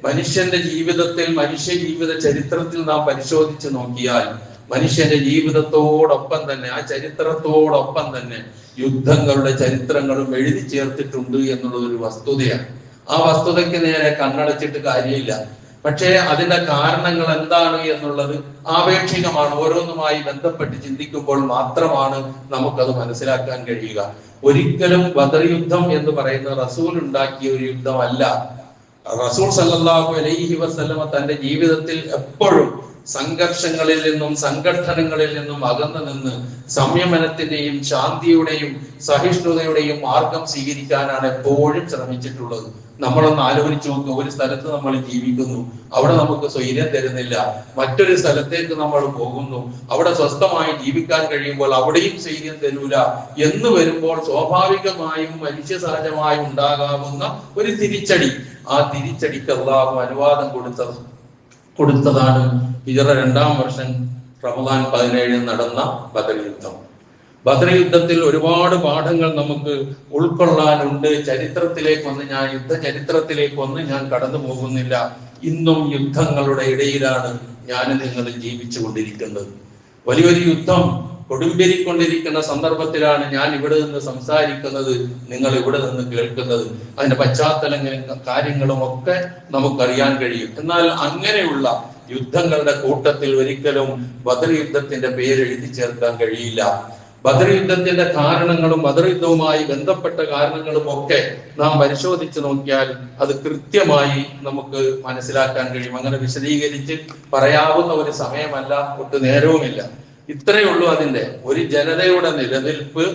മനുഷ്യന്റെ ജീവിതത്തിൽ, മനുഷ്യ ജീവിത ചരിത്രത്തിൽ നാം പരിശോധിച്ച് നോക്കിയാൽ മനുഷ്യന്റെ ജീവിതത്തോടൊപ്പം തന്നെ, ആ ചരിത്രത്തോടൊപ്പം തന്നെ യുദ്ധങ്ങളുടെ ചരിത്രങ്ങളും എഴുതി ചേർത്തിട്ടുണ്ട് എന്നുള്ളത് ഒരു വസ്തുതയാണ്. ആ വസ്തുതയ്ക്ക് നേരെ കണ്ണടച്ചിട്ട് കാര്യമില്ല. പക്ഷേ അതിന്റെ കാരണങ്ങൾ എന്താണ് എന്നുള്ളത് ആപേക്ഷികമാണ്. ഓരോന്നുമായി ബന്ധപ്പെട്ട് ചിന്തിക്കുമ്പോൾ മാത്രമാണ് നമുക്കത് മനസ്സിലാക്കാൻ കഴിയുക. ഒരിക്കലും ബദർ യുദ്ധം എന്ന് പറയുന്ന റസൂൽ ഉണ്ടാക്കിയ ഒരു യുദ്ധമല്ല. റസൂൽ സല്ലല്ലാഹു അലൈഹി വസല്ലമ തന്റെ ജീവിതത്തിൽ എപ്പോഴും സംഘർഷങ്ങളിൽ നിന്നും സംഘട്ടനങ്ങളിൽ നിന്നും അകന്നു നിന്ന് സംയമനത്തിന്റെയും ശാന്തിയുടെയും സഹിഷ്ണുതയുടെയും മാർഗം സ്വീകരിക്കാനാണ് എപ്പോഴും ശ്രമിച്ചിട്ടുള്ളത്. നമ്മളൊന്ന് ആലോചിച്ച് നോക്കുക, ഒരു സ്ഥലത്ത് നമ്മൾ ജീവിക്കുന്നു, അവിടെ നമുക്ക് സ്വൈര്യം തരുന്നില്ല. മറ്റൊരു സ്ഥലത്തേക്ക് നമ്മൾ പോകുന്നു, അവിടെ സ്വസ്ഥമായി ജീവിക്കാൻ കഴിയുമ്പോൾ അവിടെയും സ്വൈര്യം തരൂല എന്ന് വരുമ്പോൾ സ്വാഭാവികമായും മനുഷ്യ സഹജമായും ഉണ്ടാകാവുന്ന ഒരു തിരിച്ചടി, ആ തിരിച്ചടിക്ക് അല്ലാഹു അനുവാദം കൊടുത്തതാണ് ഹിജ്റ 2-ാം വർഷം റമദാൻ 17 നടന്ന ബദർ യുദ്ധം. ബദർ യുദ്ധത്തിൽ ഒരുപാട് പാഠങ്ങൾ നമുക്ക് ഉൾക്കൊള്ളാനുണ്ട്. യുദ്ധ ചരിത്രത്തിലേക്കൊന്നും ഞാൻ കടന്നു പോകുന്നില്ല. ഇന്നും യുദ്ധങ്ങളുടെ ഇടയിലാണ് ഞാൻ നിങ്ങൾ ജീവിച്ചു കൊണ്ടിരിക്കുന്നത്. വലിയൊരു യുദ്ധം കൊടുമ്പിരിക്കൊണ്ടിരിക്കുന്ന സന്ദർഭത്തിലാണ് ഞാൻ ഇവിടെ നിന്ന് സംസാരിക്കുന്നത്, നിങ്ങൾ ഇവിടെ നിന്ന് കേൾക്കുന്നത്. അതിന്റെ പശ്ചാത്തലങ്ങളും കാര്യങ്ങളും ഒക്കെ നമുക്കറിയാൻ കഴിയും. എന്നാൽ അങ്ങനെയുള്ള യുദ്ധങ്ങളുടെ കൂട്ടത്തിൽ ഒരിക്കലും ബദർ യുദ്ധത്തിന്റെ പേര് എഴുതി ചേർക്കാൻ കഴിയില്ല. ബദർ യുദ്ധത്തിന്റെ കാരണങ്ങളും ബദർ യുദ്ധവുമായി ബന്ധപ്പെട്ട കാരണങ്ങളും ഒക്കെ നാം പരിശോധിച്ച് നോക്കിയാൽ അത് കൃത്യമായി നമുക്ക് മനസ്സിലാക്കാൻ കഴിയും. അങ്ങനെ വിശദീകരിച്ച് പറയാവുന്ന ഒരു സമയമല്ല, ഒട്ടു നേരവുമില്ല. ഇത്രയേ ഉള്ളൂ. അതിന്റെ ഒരു ജനതയുടെ നിലനിൽപ്പ്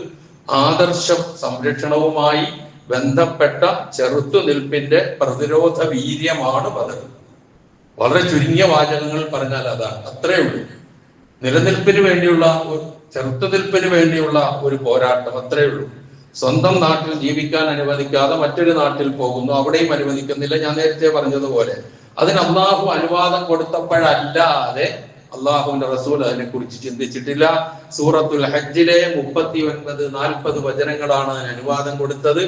ആദർശ സംരക്ഷണവുമായി ബന്ധപ്പെട്ട ചെറുത്തുനിൽപ്പിന്റെ പ്രതിരോധ വീര്യമാണ് ബദർ. വളരെ ചുരുങ്ങിയ വാചകങ്ങൾ പറഞ്ഞാൽ അതാണ്, അത്രയേ ഉള്ളൂ. നിലനിൽപ്പിന് വേണ്ടിയുള്ള, ചെറുത്തുനിൽപ്പിന് വേണ്ടിയുള്ള ഒരു പോരാട്ടം, അത്രയേ ഉള്ളൂ. സ്വന്തം നാട്ടിൽ ജീവിക്കാൻ അനുവദിക്കാതെ മറ്റൊരു നാട്ടിൽ പോകുന്നു, അവിടെയും അനുവദിക്കുന്നില്ല. ഞാൻ നേരത്തെ പറഞ്ഞതുപോലെ അതിന് അള്ളാഹു അനുവാദം കൊടുത്തപ്പോഴല്ലാതെ അള്ളാഹുവിന്റെ റസൂൽ അതിനെ കുറിച്ച് ചിന്തിച്ചിട്ടില്ല. സൂറത്തുൽ ഹജ്ജിലെ 39-40 വചനങ്ങളാണ് അതിന് അനുവാദം കൊടുത്തത്.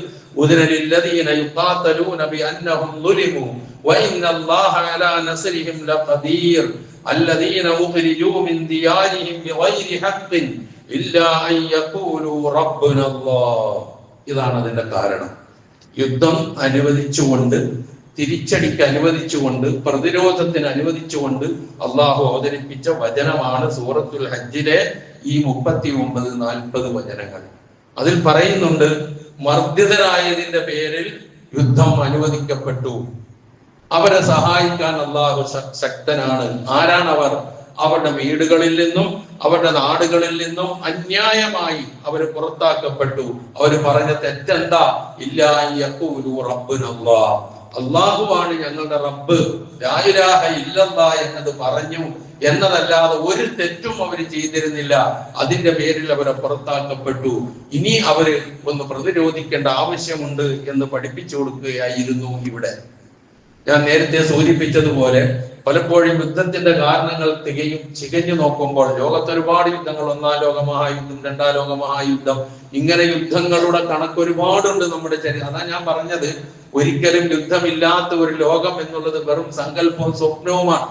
ഇതാണ് അതിന്റെ കാരണം. യുദ്ധം അനുവദിച്ചുകൊണ്ട്, തിരിച്ചടിക്ക് അനുവദിച്ചുകൊണ്ട്, പ്രതിരോധത്തിന് അനുവദിച്ചുകൊണ്ട് അള്ളാഹു അവതരിപ്പിച്ച വചനമാണ് സൂറത്തുൽ ഹജ്ജിലെ ഈ 39-40 വചനങ്ങൾ. അതിൽ പറയുന്നുണ്ട്, മർദ്ദിതരായതിന്റെ പേരിൽ യുദ്ധം അനുവദിക്കപ്പെട്ടു. അവരെ സഹായിക്കാൻ അള്ളാഹു ശക്തനാണ്. ആരാണവർ? അവരുടെ വീടുകളിൽ നിന്നും അവരുടെ നാടുകളിൽ നിന്നും അന്യായമായി അവർ പുറത്താക്കപ്പെട്ടു. അവർ പറഞ്ഞ തെറ്റെന്താ? ഇല്ലാ യഖൂലു റബ്ബുനല്ലാഹ്, അള്ളാഹുവാണ് ഞങ്ങളുടെ റബ്ബ്, ലാ ഇലാഹ ഇല്ലല്ലാഹ് എന്നത് പറഞ്ഞു എന്നതല്ലാതെ ഒരു തെറ്റും അവർ ചെയ്തിരുന്നില്ല. അതിന്റെ പേരിൽ അവരെ പുറത്താക്കപ്പെട്ടു. ഇനി അവര് ഒന്ന് പ്രതിരോധിക്കേണ്ട ആവശ്യമുണ്ട് എന്ന് പഠിപ്പിച്ചു കൊടുക്കുകയായിരുന്നു ഇവിടെ. ഞാൻ നേരത്തെ സൂചിപ്പിച്ചതുപോലെ പലപ്പോഴും യുദ്ധത്തിന്റെ കാരണങ്ങൾ ചികഞ്ഞു നോക്കുമ്പോൾ ലോകത്തൊരുപാട് യുദ്ധങ്ങൾ, 1-ാം ലോകമഹായുദ്ധം, 2-ാം ലോകമഹായുദ്ധം, ഇങ്ങനെ യുദ്ധങ്ങളുടെ കണക്ക് ഒരുപാടുണ്ട് നമ്മുടെ അതാ ഞാൻ പറഞ്ഞത്, ഒരിക്കലും യുദ്ധമില്ലാത്ത ഒരു ലോകം എന്നുള്ളത് വെറും സങ്കല്പവും സ്വപ്നവുമാണ്.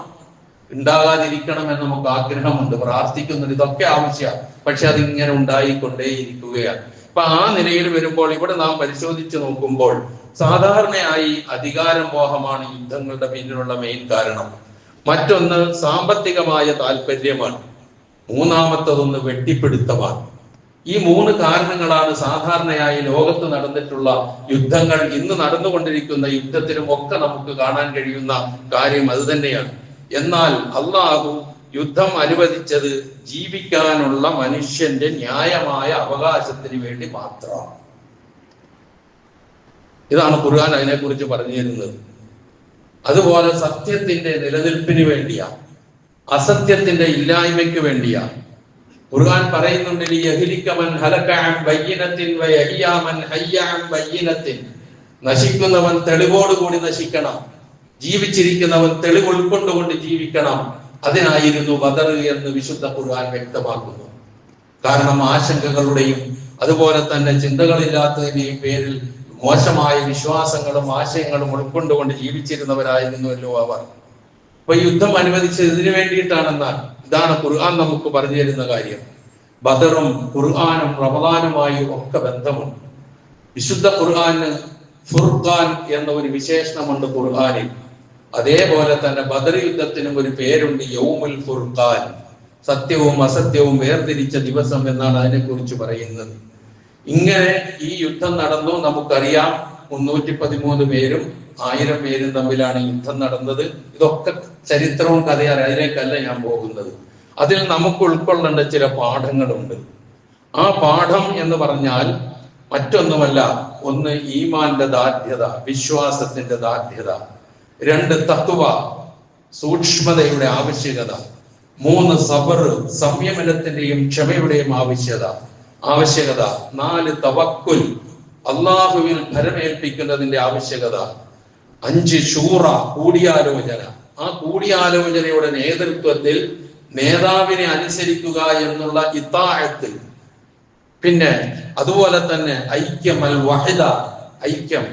ഉണ്ടാകാതിരിക്കണമെന്ന് നമുക്ക് ആഗ്രഹമുണ്ട്, പ്രാർത്ഥിക്കുന്നുണ്ട്, ഇതൊക്കെ ആവശ്യമാണ്. പക്ഷെ അതിങ്ങനെ ഉണ്ടായിക്കൊണ്ടേയിരിക്കുകയാണ്. അപ്പൊ ആ നിലയിൽ വരുമ്പോൾ ഇവിടെ നാം പരിശോധിച്ച് നോക്കുമ്പോൾ സാധാരണയായി അധികാരമോഹമാണ് യുദ്ധങ്ങളുടെ പിന്നിലുള്ള മെയിൻ കാരണം. മറ്റൊന്ന് സാമ്പത്തികമായ താല്പര്യമാണ്. മൂന്നാമത്തതൊന്ന് വെട്ടിപ്പിടുത്തമാണ്. ഈ 3 കാരണങ്ങളാണ് സാധാരണയായി ലോകത്ത് നടന്നിട്ടുള്ള യുദ്ധങ്ങൾ, ഇന്ന് നടന്നുകൊണ്ടിരിക്കുന്ന യുദ്ധത്തിനും ഒക്കെ നമുക്ക് കാണാൻ കഴിയുന്ന കാര്യം അത് തന്നെയാണ്. എന്നാൽ അള്ളാഹു യുദ്ധം അനുവദിച്ചത് ജീവിക്കാനുള്ള മനുഷ്യന്റെ ന്യായമായ അവകാശത്തിന് വേണ്ടി മാത്രമാണ്. ഇതാണ് ഖുർആൻ അതിനെക്കുറിച്ച് പറഞ്ഞു തരുന്നത്. അതുപോലെ സത്യത്തിന്റെ നിലനിൽപ്പിന് വേണ്ടിയാ, അസത്യത്തിന്റെ ഇല്ലായ്മയ്ക്ക് വേണ്ടിയാ. ഖുർആൻ പറയുന്നുണ്ട്, നശിക്കുന്നവൻ തെളിവോടുകൂടി നശിക്കണം, ജീവിച്ചിരിക്കുന്നവൻ തെളിവ് ഉൾക്കൊണ്ടുകൊണ്ട് ജീവിക്കണം. അതിനായിരുന്നു ബദർ എന്ന് വിശുദ്ധ ഖുർആൻ വ്യക്തമാക്കുന്നു. കാരണം ആശങ്കകളുടെയും അതുപോലെ തന്നെ ചിന്തകളില്ലാത്തതിന്റെയും പേരിൽ മോശമായ വിശ്വാസങ്ങളും ആശയങ്ങളും ഉൾക്കൊണ്ടുകൊണ്ട് ജീവിച്ചിരുന്നവരായിരുന്നുവല്ലോ അവർ. അപ്പൊ യുദ്ധം അനുവദിച്ചത് ഇതിനു വേണ്ടിയിട്ടാണെന്നാൽ ഇതാണ് ഖുർആൻ നമുക്ക് പറഞ്ഞു തരുന്ന കാര്യം. ബദറും ഖുർആനും റമദാനുമായി ഒക്കെ ബന്ധമുണ്ട്. വിശുദ്ധ ഖുർആന് ഫുർഖാൻ എന്ന ഒരു വിശേഷണമുണ്ട് ഖുർആനിൽ. അതേപോലെ തന്നെ ബദർ യുദ്ധത്തിനും ഒരു പേരുണ്ട്, യൗമുൽ ഫുർഖാൻ, സത്യവും അസത്യവും വേർതിരിച്ച ദിവസം എന്നാണ് അതിനെക്കുറിച്ച് പറയുന്നത്. ഇങ്ങനെ ഈ യുദ്ധം നടന്നു. നമുക്കറിയാം 313 പേരും 1000 പേരും തമ്മിലാണ് യുദ്ധം നടന്നത്. ഇതൊക്കെ ചരിത്രവും കഥയാണ്, അതിലേക്കല്ല ഞാൻ പോകുന്നത്. അതിൽ നമുക്ക് ഉൾക്കൊള്ളേണ്ട ചില പാഠങ്ങളുണ്ട്. ആ പാഠം എന്ന് പറഞ്ഞാൽ മറ്റൊന്നുമല്ല, ഒന്ന് ഈമാന്റെ ദാർഢ്യത, വിശ്വാസത്തിന്റെ ദാർഢ്യത. 2 തഖ്വ, സൂക്ഷ്മതയുടെ ആവശ്യകത. 3 സബർ, സംയമനത്തിന്റെയും ക്ഷമയുടെയും ആവശ്യകത. 4 തവക്കുൽ, അള്ളാഹുവിൽ ഭരമേൽപ്പിക്കുന്നതിന്റെ ആവശ്യകത. 5 ശൂറ, കൂടിയാലോചന. ആ കൂടിയാലോചനയുടെ നേതൃത്വത്തിൽ നേതാവിനെ അനുസരിക്കുക എന്നുള്ള ഇത്താഅത്ത്. പിന്നെ അതുപോലെ തന്നെ ഐക്യം, അൽ വഹദ, ഐക്യം.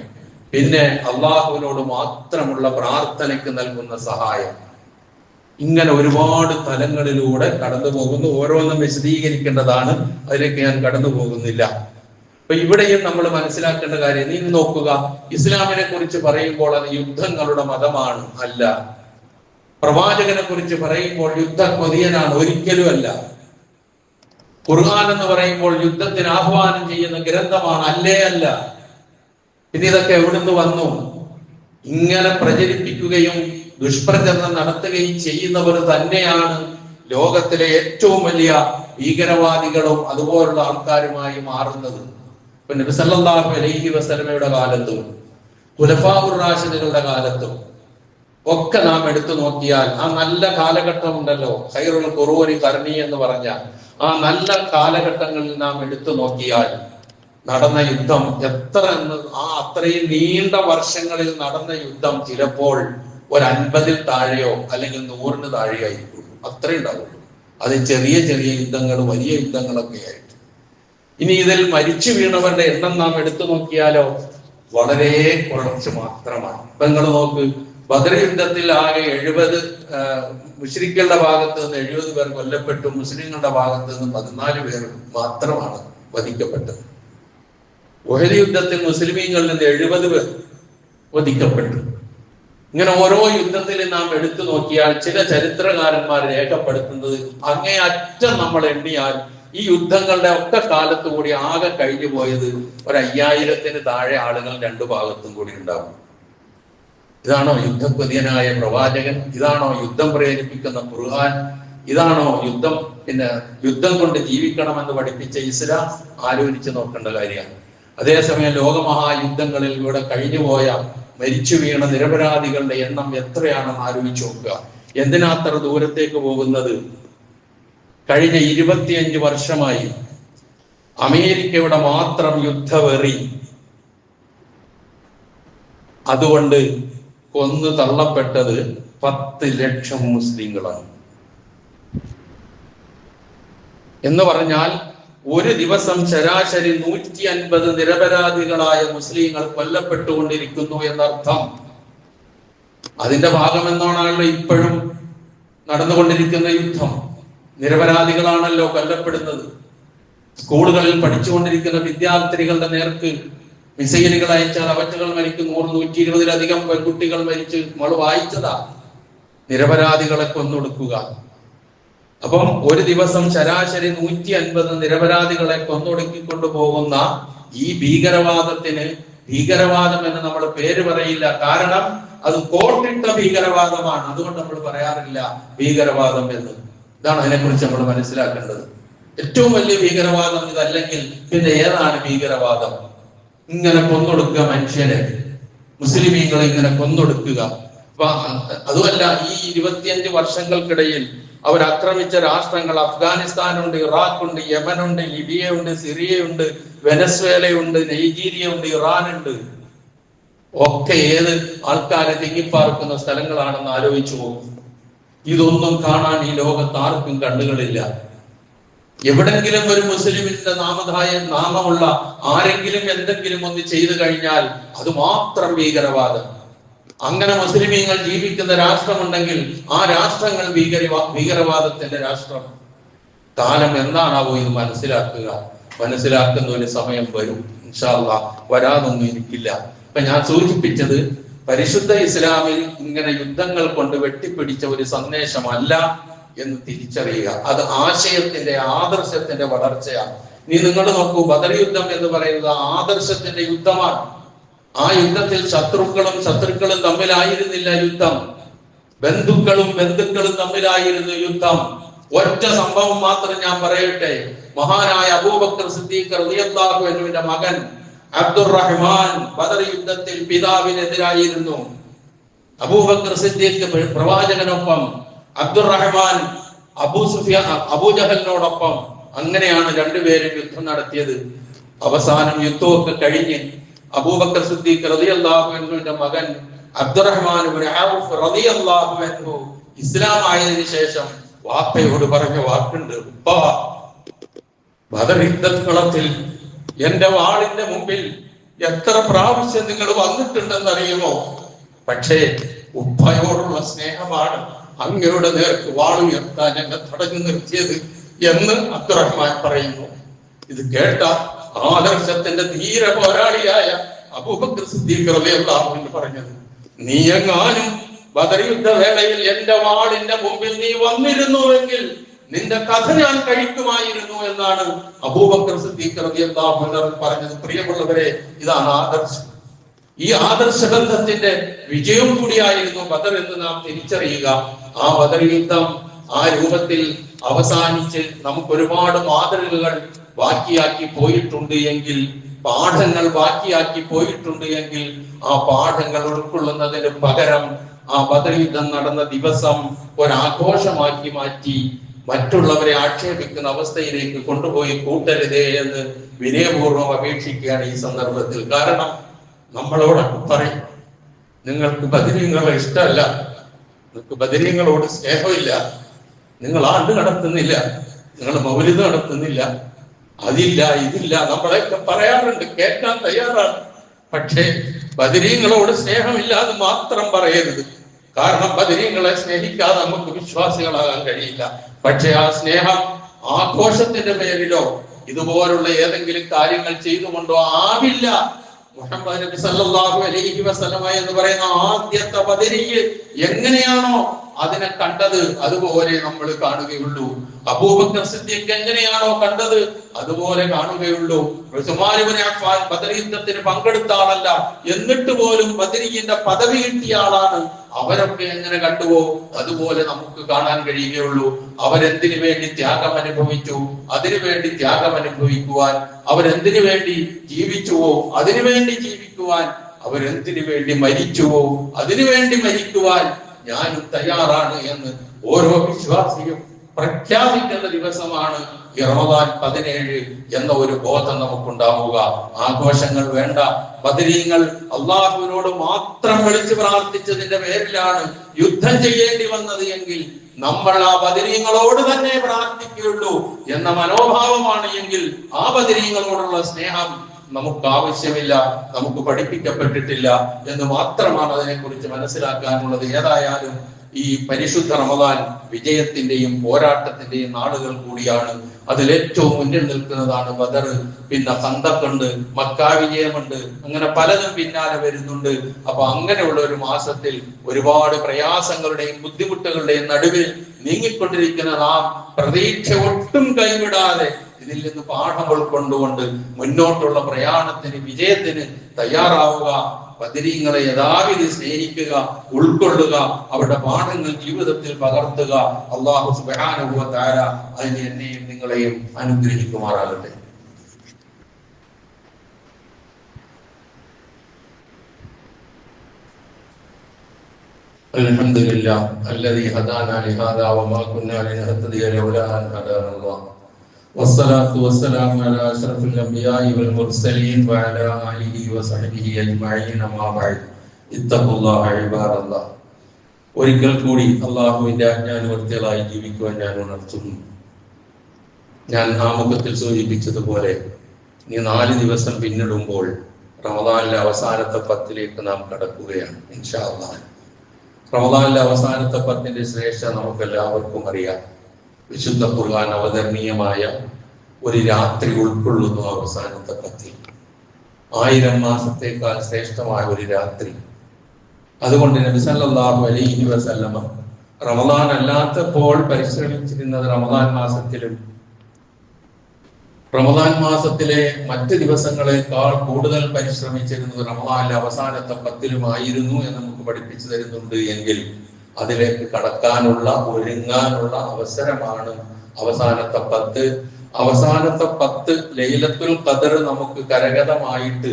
പിന്നെ അള്ളാഹുവിനോട് മാത്രമുള്ള പ്രാർത്ഥനയ്ക്ക് നൽകുന്ന സഹായം. ഇങ്ങനെ ഒരുപാട് തലങ്ങളിലൂടെ കടന്നു പോകുന്നു. ഓരോന്നും വിശദീകരിക്കേണ്ടതാണ്, അതിലേക്ക് ഞാൻ കടന്നു പോകുന്നില്ല. അപ്പൊ ഇവിടെയും നമ്മൾ മനസ്സിലാക്കേണ്ട കാര്യം, നീ നോക്കുക, ഇസ്ലാമിനെ കുറിച്ച് പറയുമ്പോൾ അത് യുദ്ധങ്ങളുടെ മതമാണ് അല്ല. പ്രവാചകനെ കുറിച്ച് പറയുമ്പോൾ യുദ്ധ കൊതിയനാണ്, ഒരിക്കലും അല്ല. ഖുർആൻ എന്ന് പറയുമ്പോൾ യുദ്ധത്തിന് ആഹ്വാനം ചെയ്യുന്ന ഗ്രന്ഥമാണ്, അല്ലേ അല്ല. പിന്നെ ഇതൊക്കെ എവിടുന്ന് വന്നു? ഇങ്ങനെ പ്രചരിപ്പിക്കുകയും ദുഷ്പ്രചരണം നടത്തുകയും ചെയ്യുന്നവർ തന്നെയാണ് ലോകത്തിലെ ഏറ്റവും വലിയ ഭീകരവാദികളും അതുപോലുള്ള ആൾക്കാരുമായി മാറുന്നത്. ഇപ്പൊ നബി സല്ലല്ലാഹു അലൈഹി വസല്ലമയുടെ കാലത്തും ഖുലഫാഉർ റാഷിദുകളുടെ കാലത്തും ഒക്കെ നാം എടുത്തു നോക്കിയാൽ ആ നല്ല കാലഘട്ടം ഉണ്ടല്ലോ, ഖൈറുൽ ഖുറൂനി ഖർനി എന്ന് പറഞ്ഞ ആ നല്ല കാലഘട്ടങ്ങളിൽ നാം എടുത്തു നോക്കിയാൽ നടന്ന യുദ്ധം അത്രയും നീണ്ട വർഷങ്ങളിൽ നടന്ന യുദ്ധം ചിലപ്പോൾ 50 താഴെയോ അല്ലെങ്കിൽ 100 താഴെയോ ആയിരിക്കും, അത്രയും ഉണ്ടാവുള്ളൂ. അത് ചെറിയ ചെറിയ യുദ്ധങ്ങൾ, വലിയ യുദ്ധങ്ങളൊക്കെ ആയിട്ട്. ഇനി ഇതിൽ മരിച്ചു വീണവരുടെ എണ്ണം നാം എടുത്തു നോക്കിയാലോ വളരെ കുറച്ച് മാത്രമാണ്. ഇപ്പൊ നിങ്ങൾ നോക്ക്, ബദർ യുദ്ധത്തിൽ ആകെ 70 മുശ്രിക്കുകളുടെ ഭാഗത്ത് നിന്ന് 70 പേർ കൊല്ലപ്പെട്ടു, മുസ്ലിങ്ങളുടെ ഭാഗത്ത് നിന്ന് 14 പേർ മാത്രമാണ് വധിക്കപ്പെട്ടത്. ഉഹദ് യുദ്ധത്തിൽ മുസ്ലിമീങ്ങളിൽ നിന്ന് 70 പേർ വധിക്കപ്പെട്ടു. ഇങ്ങനെ ഓരോ യുദ്ധത്തിൽ നാം എടുത്തു നോക്കിയാൽ ചില ചരിത്രകാരന്മാർ രേഖപ്പെടുത്തുന്നത് അങ്ങേയറ്റം നമ്മൾ എണ്ണിയാൽ ഈ യുദ്ധങ്ങളുടെ ഒക്കെ കാലത്ത് കൂടി ആകെ കഴിഞ്ഞു പോയത് 5000-ന് താഴെ ആളുകൾ രണ്ടു ഭാഗത്തും കൂടി ഉണ്ടാവും. ഇതാണോ യുദ്ധപ്രതിയനായ പ്രവാചകൻ? ഇതാണോ യുദ്ധം പ്രേരിപ്പിക്കുന്ന ഖുർആൻ? ഇതാണോ യുദ്ധം കൊണ്ട് ജീവിക്കണമെന്ന് പഠിപ്പിച്ച ഇസ്ലാം? ആലോചിച്ച് നോക്കേണ്ട കാര്യമാണ്. അതേസമയം ലോകമഹായുദ്ധങ്ങളിലൂടെ കഴിഞ്ഞുപോയ മരിച്ചു വീണ നിരപരാധികളുടെ എണ്ണം എത്രയാണെന്ന് ആലോചിച്ച് നോക്കുക. എന്തിനാ അത്ര ദൂരത്തേക്ക് പോകുന്നത്? കഴിഞ്ഞ 25 വർഷമായി അമേരിക്കയുടെ മാത്രം യുദ്ധവെറി അതുകൊണ്ട് കൊന്നു തള്ളപ്പെട്ടത് 10 ലക്ഷം മുസ്ലിങ്ങളാണ്. എന്ന് പറഞ്ഞാൽ ഒരു ദിവസം ശരാശരി 150 നിരപരാധികളായ മുസ്ലിങ്ങൾ കൊല്ലപ്പെട്ടുകൊണ്ടിരിക്കുന്നു എന്നർത്ഥം. അതിന്റെ ഭാഗമെന്നാണല്ലോ ഇപ്പോഴും നടന്നുകൊണ്ടിരിക്കുന്ന യുദ്ധം. നിരപരാധികളാണല്ലോ കൊല്ലപ്പെടുന്നത്. സ്കൂളുകളിൽ പഠിച്ചുകൊണ്ടിരിക്കുന്ന വിദ്യാർത്ഥികളുടെ നേർക്ക് മിസൈലുകൾ അയച്ചാൽ അവറ്റകൾ മരിക്കും. 100-120-ലധികം പെൺകുട്ടികൾ മരിച്ച് നമ്മൾ വായിച്ചതാ. നിരപരാധികളെ കൊന്നൊടുക്കുക. അപ്പം ഒരു ദിവസം ശരാശരി 150 നിരപരാധികളെ കൊന്നൊടുക്കിക്കൊണ്ടു പോകുന്ന ഈ ഭീകരവാദത്തിന് ഭീകരവാദം എന്ന് നമ്മൾ പേര് പറയില്ല. കാരണം അത് കോട്ടിട്ട ഭീകരവാദമാണ്. അതുകൊണ്ട് നമ്മൾ പറയാറില്ല ഭീകരവാദം എന്ന്. ഇതാണ് അതിനെക്കുറിച്ച് നമ്മൾ മനസ്സിലാക്കേണ്ടത്. ഏറ്റവും വലിയ ഭീകരവാദം ഇതല്ലെങ്കിൽ പിന്നെ ഏതാണ് ഭീകരവാദം? ഇങ്ങനെ കൊന്നൊടുക്കുക, മനുഷ്യനെ, മുസ്ലിമീങ്ങളെ ഇങ്ങനെ കൊന്നൊടുക്കുക. അപ്പൊ അതുമല്ല, ഈ 25 വർഷങ്ങൾക്കിടയിൽ അവർ ആക്രമിച്ച രാഷ്ട്രങ്ങൾ അഫ്ഗാനിസ്ഥാനുണ്ട്, ഇറാഖുണ്ട്, യമനുണ്ട്, ലിബിയയുണ്ട്, സിറിയയുണ്ട്, വെനസ്വേലയുണ്ട്, നൈജീരിയയുണ്ട്, ഇറാനുണ്ട്. ഒക്കെ ഏത് ആൾക്കാരെ തിങ്ങിപ്പാർക്കുന്ന സ്ഥലങ്ങളാണെന്ന് ആലോചിച്ചു പോകും. ഇതൊന്നും കാണാൻ ഈ ലോകത്ത് ആർക്കും കണ്ണുകളില്ല. എവിടെങ്കിലും ഒരു മുസ്ലിമിന്റെ നാമമുള്ള ആരെങ്കിലും എന്തെങ്കിലും ഒന്ന് ചെയ്തു കഴിഞ്ഞാൽ അത് മാത്രം ഭീകരവാദം. അങ്ങനെ മുസ്ലിമീങ്ങൾ ജീവിക്കുന്ന രാഷ്ട്രമുണ്ടെങ്കിൽ ആ രാഷ്ട്രങ്ങൾ ഭീകരവാദത്തിന്റെ രാഷ്ട്രം. കാലം എന്താണാവോ ഇത് മനസ്സിലാക്കുന്ന ഒരു സമയം വരും. ഇൻഷാ അല്ലാഹ് വരാതൊന്നും എനിക്കില്ല. ഇപ്പൊ ഞാൻ സൂചിപ്പിച്ചത് പരിശുദ്ധ ഇസ്ലാമിൽ ഇങ്ങനെ യുദ്ധങ്ങൾ കൊണ്ട് വെട്ടിപ്പിടിച്ച ഒരു സന്ദേശമല്ല എന്ന് തിരിച്ചറിയുക. അത് ആശയത്തിന്റെ, ആദർശത്തിന്റെ വളർച്ചയാണ്. നിങ്ങൾ നോക്കൂ, ബദർ യുദ്ധം എന്ന് പറയുന്നത് ആദർശത്തിന്റെ യുദ്ധമാണ്. ആ യുദ്ധത്തിൽ ശത്രുക്കളും തമ്മിലായിരുന്നില്ല യുദ്ധം. ബന്ധുക്കളും തമ്മിലായിരുന്നു യുദ്ധം. ഒറ്റ സംഭവം മാത്രം ഞാൻ പറയട്ടെ. മഹാനായ അബൂബക്കർ സിദ്ദീഖ് റളിയല്ലാഹു അൻഹുവിന്റെ മകൻ അബ്ദുറഹ്മാൻ ബദർ യുദ്ധത്തിൽ പിതാവിനെതിരായിരുന്നു. അബൂബക്കർ സിദ്ദീഖ് പ്രവാചകനൊപ്പം, അബ്ദുറഹ്മാൻ അബൂജഹലിനോടൊപ്പം. അങ്ങനെയാണ് രണ്ടുപേരും യുദ്ധം നടത്തിയത്. അവസാനം യുദ്ധമൊക്കെ കഴിഞ്ഞ് അബൂബക്കർ സിദ്ദീഖ് റളിയല്ലാഹു അൻഹുവിന്റെ മകൻ അബ്ദുറഹ്മാൻ ഇബ്നു ഔഫ് റളിയല്ലാഹു അൻഹു ഇസ്ലാം ആയതിനു ശേഷം വാപ്പയോട് പറഞ്ഞ വാക്കുണ്ട്: ഉപ്പാ, ബദർ യുദ്ധത്തിൽ എന്റെ വാളിന്റെ മുമ്പിൽ എത്ര പ്രാവശ്യം നിങ്ങൾ വന്നിട്ടുണ്ടെന്നറിയുമോ? പക്ഷേ ഉപ്പയോടുള്ള സ്നേഹമാണ് അങ്ങയുടെ നേർക്ക് വാളുയർത്താൻ എന്നെ തടഞ്ഞു നിർത്തിയത് എന്ന് അബ്ദുറഹ്മാൻ പറയുന്നു. ഇത് കേട്ട ആദർശത്തിന്റെ ധീര പോരാളിയായ അബൂബക്കർ സിദ്ദീഖ് റളിയല്ലാഹു അൻഹു പറഞ്ഞത്: നീ എങ്ങാനും ബദർ യുദ്ധവേളയിൽ എന്റെ വാളിന്റെ മുമ്പിൽ നീ വന്നിരുന്നുവെങ്കിൽ നിന്റെ കഥ ഞാൻ കഴിക്കുമായിരുന്നു എന്നാണ് അബൂബക്കർ സിദ്ദീഖ് റളിയല്ലാഹു അൻഹു പറഞ്ഞത്. പ്രിയമുള്ളവരെ, ഇതാണ് ആദർശം. ഈ ആദർശ ബന്ധത്തിന്റെ വിജയം കൂടിയായിരുന്നു ബദർ എന്ന് നാം തിരിച്ചറിയുക. ആ ബദർ യുദ്ധം ആ രൂപത്തിൽ അവസാനിച്ച് നമുക്ക് ഒരുപാട് മാതൃകകൾ ബാക്കിയാക്കി പോയിട്ടുണ്ട് എങ്കിൽ, പാഠങ്ങൾ ബാക്കിയാക്കി പോയിട്ടുണ്ട് എങ്കിൽ, ആ പാഠങ്ങൾ ഉൾക്കൊള്ളുന്നതിന് പകരം ആ ബദർ യുദ്ധം നടന്ന ദിവസം ഒരാഘോഷമാക്കി മാറ്റി മറ്റുള്ളവരെ ആക്ഷേപിക്കുന്ന അവസ്ഥയിലേക്ക് കൊണ്ടുപോയി കൂട്ടരുതേ എന്ന് വിനയപൂർവ്വം അപേക്ഷിക്കുകയാണ് ഈ സന്ദർഭത്തിൽ. കാരണം നമ്മളോടൊക്കെ പറയും, നിങ്ങൾക്ക് ബദരീങ്ങളെ ഇഷ്ടമല്ല, നിങ്ങൾക്ക് ബദരീങ്ങളോട് സ്നേഹമില്ല, നിങ്ങൾ ആണ്ട് നടത്തുന്നില്ല, നിങ്ങൾ മൗലിദ് നടത്തുന്നില്ല, അതില്ല ഇതില്ല, നമ്മളെയൊക്കെ പറയാറുണ്ട്, കേൾക്കാൻ തയ്യാറാണ്. പക്ഷേ ബദരീങ്ങളോട് സ്നേഹമില്ലാതെ മാത്രം പറയരുത്. കാരണം ബദരീങ്ങളെ സ്നേഹിക്കാതെ നമുക്ക് വിശ്വാസികളാകാൻ കഴിയില്ല. പക്ഷെ ആ സ്നേഹം ആഘോഷത്തിന്റെ പേരിലോ ഇതുപോലുള്ള ഏതെങ്കിലും കാര്യങ്ങൾ ചെയ്തുകൊണ്ടോ ആവില്ല. മുഹമ്മദ് നബി സല്ലല്ലാഹു അലൈഹി വസല്ലമ എന്ന് പറയുന്ന ആദ്യത്തെ ബദരീ എങ്ങനെയാണോ അതിനെ കണ്ടത് അതുപോലെ നമ്മൾ കാണുകയുള്ളൂ. അബൂബക്കർ സിദ്ദീഖ് എങ്ങനെയാണോ കണ്ടത് അതുപോലെ കാണുകയുള്ളൂ. ഉസ്മാൻ ഇബ്നു അഫ്ഫാൻ ബദർ യുദ്ധത്തിന് പങ്കെടുത്ത ആളല്ല, എന്നിട്ട് പോലും ബദരീന്റെ പദവി കിട്ടിയ ആളാണ്. അവരൊക്കെ എങ്ങനെ കണ്ടുവോ അതുപോലെ നമുക്ക് കാണാൻ കഴിയുകയുള്ളൂ. അവരെന്തിനു വേണ്ടി ത്യാഗം അനുഭവിച്ചു, അതിനുവേണ്ടി ത്യാഗം അനുഭവിക്കുവാൻ. അവരെന്തിനു വേണ്ടി ജീവിച്ചുവോ അതിനുവേണ്ടി ജീവിക്കുവാൻ. അവരെന്തിനു വേണ്ടി മരിച്ചുവോ അതിനുവേണ്ടി മരിക്കുവാൻ ഞാനും തയ്യാറാണ് എന്ന് ഓരോ വിശ്വാസിയും പ്രഖ്യാപിക്കുന്ന ദിവസമാണ് ഈ റമദാൻ 17 എന്ന ഒരു ബോധം നമുക്കുണ്ടാവുക. ആഘോഷങ്ങൾ വേണ്ട. ബദരീങ്ങൾ അള്ളാഹുവിനോട് മാത്രം വിളിച്ചു പ്രാർത്ഥിച്ചതിന്റെ പേരിലാണ് യുദ്ധം ചെയ്യേണ്ടി വന്നത് എങ്കിൽ നമ്മൾ ആ ബദരീങ്ങളോട് തന്നെ പ്രാർത്ഥിക്കുകയുള്ളൂ എന്ന മനോഭാവമാണ് എങ്കിൽ ആ ബദരീങ്ങളോടുള്ള സ്നേഹം നമുക്ക് ആവശ്യമില്ല, നമുക്ക് പഠിപ്പിക്കപ്പെട്ടിട്ടില്ല എന്ന് മാത്രമാണ് അതിനെക്കുറിച്ച് മനസ്സിലാക്കാനുള്ളത്. ഏതായാലും ഈ പരിശുദ്ധ റമദാൻ വിജയത്തിന്റെയും പോരാട്ടത്തിന്റെയും നാളുകൾ കൂടിയാണ്. അതിലേറ്റവും മുന്നിൽ നിൽക്കുന്നതാണ് ബദർ, പിന്നെ ഖന്തഖുണ്ട്, മക്കാ വിജയമുണ്ട്, അങ്ങനെ പലതും പിന്നാലെ വരുന്നുണ്ട്. അപ്പൊ അങ്ങനെയുള്ള ഒരു മാസത്തിൽ ഒരുപാട് പ്രയാസങ്ങളുടെയും ബുദ്ധിമുട്ടുകളുടെയും നടുവിൽ നീങ്ങിക്കൊണ്ടിരിക്കുന്ന നാം പ്രതീക്ഷ ഒട്ടും കൈവിടാതെ ഇതിൽ നിന്ന് പാഠം ഉൾക്കൊണ്ടുകൊണ്ട് മുന്നോട്ടുള്ള പ്രയാണത്തിന് വിജയത്തിന് തയ്യാറാവുക. ബദരീങ്ങളെ യഥാവിധി സ്നേഹിക്കുക, ഉൾക്കൊള്ളുക, അവരുടെ പാഠങ്ങൾ ജീവിതത്തിൽ പകർത്തുക. അല്ലാഹു സുബ്ഹാനഹു വ തആല അതിനെ എന്നെയും നിങ്ങളെയും അനുഗ്രഹിക്കുമാറാകട്ടെ. അൽഹംദുലില്ലാഹ് അല്ലദീ ഹദാനാ ലിഹാദാ വമാ കുന്നാ ലിനഹ്തദിയ ലൗലാ അൻ ഹദാനല്ലാഹ് വസ്സലാത്തു വസ്സലാമു അലാ അഷ്റഫിൽ അംബിയാഇ വൽ മുർസലീൻ വഅലാ ആലിഹി വസഹ്ബിഹി അജ്മഈൻ അമ്മാ ബഅദ്. ഇത്തഖുല്ലാഹ ഇബാദല്ലാഹ്. ഒരിക്കൽ കൂടി അല്ലാഹുവിന്റെ ആജ്ഞാനുവർത്തികളായി ജീവിക്കുവാൻ ഞാൻ ഉണർത്തുന്നു. ഞാൻ ആമുഖത്തിൽ സൂചിപ്പിച്ചതുപോലെ ഇനി 4 ദിവസം പിന്നിടുമ്പോൾ റമദാനിലെ അവസാനത്തെ 10ലേക്ക് നാം കടക്കുകയാണ് ഇൻഷാ അല്ലാഹ്. റമദാനിലെ അവസാനത്തെ 10ന്റെ ശ്രേഷ്ഠ നമുക്ക് എല്ലാവർക്കും അറിയാം. വിശുദ്ധ ഖുർആൻ അവതരണീയമായ ഒരു രാത്രി ഉൾക്കൊള്ളുന്നു അവസാനത്തെ 10. 1000 മാസത്തേക്കാൾ ശ്രേഷ്ഠമായ ഒരു രാത്രി. അതുകൊണ്ട് നബി സല്ലല്ലാഹു അലൈഹി വസല്ലമ റമദാൻ അല്ലാത്തപ്പോൾ പരിശ്രമിച്ചിരുന്നത് റമദാൻ മാസത്തിലും റമദാൻ മാസത്തിലെ മറ്റ് ദിവസങ്ങളെക്കാൾ കൂടുതൽ പരിശ്രമിച്ചിരുന്നത് റമദാനിലെ അവസാനത്തെ 10ലുമായിരുന്നു എന്ന് നമുക്ക് പഠിപ്പിച്ചു തരുന്നുണ്ട്. എങ്കിൽ അതിലേക്ക് കടക്കാനുള്ള ഒരുങ്ങാനുള്ള അവസരമാണ് അവസാനത്തെ 10. അവസാനത്തെ 10 ലൈലത്തുൽ ഖദർ നമുക്ക് കരഗതമായിട്ട്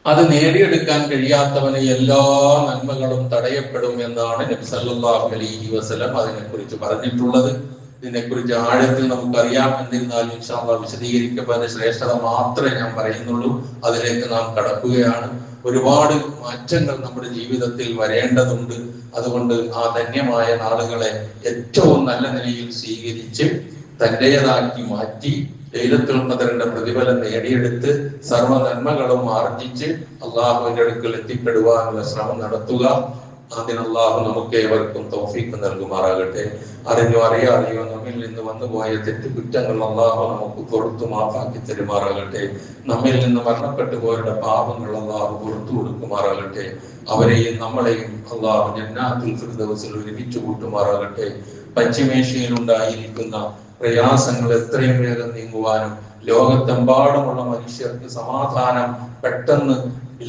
അത് നേടിയെടുക്കാൻ കഴിയാത്തവന് എല്ലാ നന്മകളും തടയപ്പെടും എന്നാണ് നബി സല്ലല്ലാഹു അലൈഹി വസല്ലം അതിനെക്കുറിച്ച് പറഞ്ഞിട്ടുള്ളത്. ഇതിനെക്കുറിച്ച് ആഴത്തിൽ നമുക്കറിയാം. എന്നിരുന്നാലും ഇൻഷാ അല്ലാഹ് വിശദീകരിക്കപ്പെടുന്ന ശ്രേഷ്ഠത മാത്രമേ ഞാൻ പറയുന്നുള്ളൂ. അതിലേക്ക് നാം കടക്കുകയാണ്. ഒരുപാട് മാറ്റങ്ങൾ നമ്മുടെ ജീവിതത്തിൽ വരേണ്ടതുണ്ട്. അതുകൊണ്ട് ആ ധന്യമായ നാളുകളെ ഏറ്റവും നല്ല നിലയിൽ സ്വീകരിച്ച് തന്റേതാക്കി മാറ്റി ലൈലത്തുൽ ഖദറിന്റെ പ്രതിഫലം നേടിയെടുത്ത് സർവ്വ നന്മകളും ആർജിച്ച് അള്ളാഹുവിന്റെ അടുക്കൽ എത്തിപ്പെടുവാനുള്ള ശ്രമം നടത്തുക. അതിന് അള്ളാഹു നമുക്ക് ഏവർക്കും തൗഫീഖ് നൽകുമാറാകട്ടെ. അറിഞ്ഞോ അറിയാതെയോ നമ്മിൽ നിന്ന് വന്നുപോയ തെറ്റുകുറ്റങ്ങൾ അള്ളാഹു നമുക്ക് പുറത്തു മാഫാക്കി തരുമാറാകട്ടെ. നമ്മിൽ നിന്ന് മരണപ്പെട്ടു പോയവരുടെ പാപങ്ങൾ അള്ളാഹു പുറത്തു കൊടുക്കുമാറാകട്ടെ. അവരെയും നമ്മളെയും അള്ളാഹു ജന്നാത്തുൽ ഫിർദൗസിൽ ഒരുമിച്ച് കൂട്ടുമാറാകട്ടെ. പശ്ചിമേഷ്യയിൽ ഉണ്ടായിരിക്കുന്ന പ്രയാസങ്ങൾ എത്രയും വേഗം നീങ്ങുവാനും ലോകത്തെമ്പാടുമുള്ള മനുഷ്യർക്ക് സമാധാനം പെട്ടെന്ന്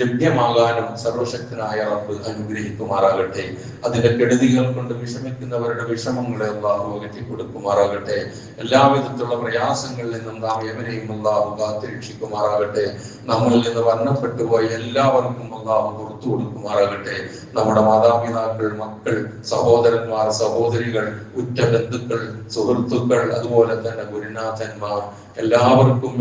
ലഭ്യമാകാനും സർവശക്തനായ റബ്ബ് അനുഗ്രഹിക്കുമാറാകട്ടെ. അതിന്റെ കെടുതികൾ കൊണ്ട് വിഷമിക്കുന്നവരുടെ വിഷമങ്ങളെ അല്ലാഹു അകറ്റി കൊടുക്കുമാറാകട്ടെ. എല്ലാവിധത്തിലുള്ള പ്രയാസങ്ങളിൽ നിന്നും നാം എവരെയും അല്ലാഹു കാത്തുരക്ഷിക്കുമാറാകട്ടെ. നമ്മളിൽ നിന്ന് മരണപ്പെട്ടു പോയ എല്ലാവർക്കും അല്ലാഹു പുറത്തു കൊടുക്കുമാറാകട്ടെ. നമ്മുടെ മാതാപിതാക്കൾ, മക്കൾ, സഹോദരന്മാർ, സഹോദരികൾ, ഉറ്റ ബന്ധുക്കൾ, സുഹൃത്തുക്കൾ, അതുപോലെ തന്നെ ഗുരുനാഥന്മാർ, എല്ലാവർക്കും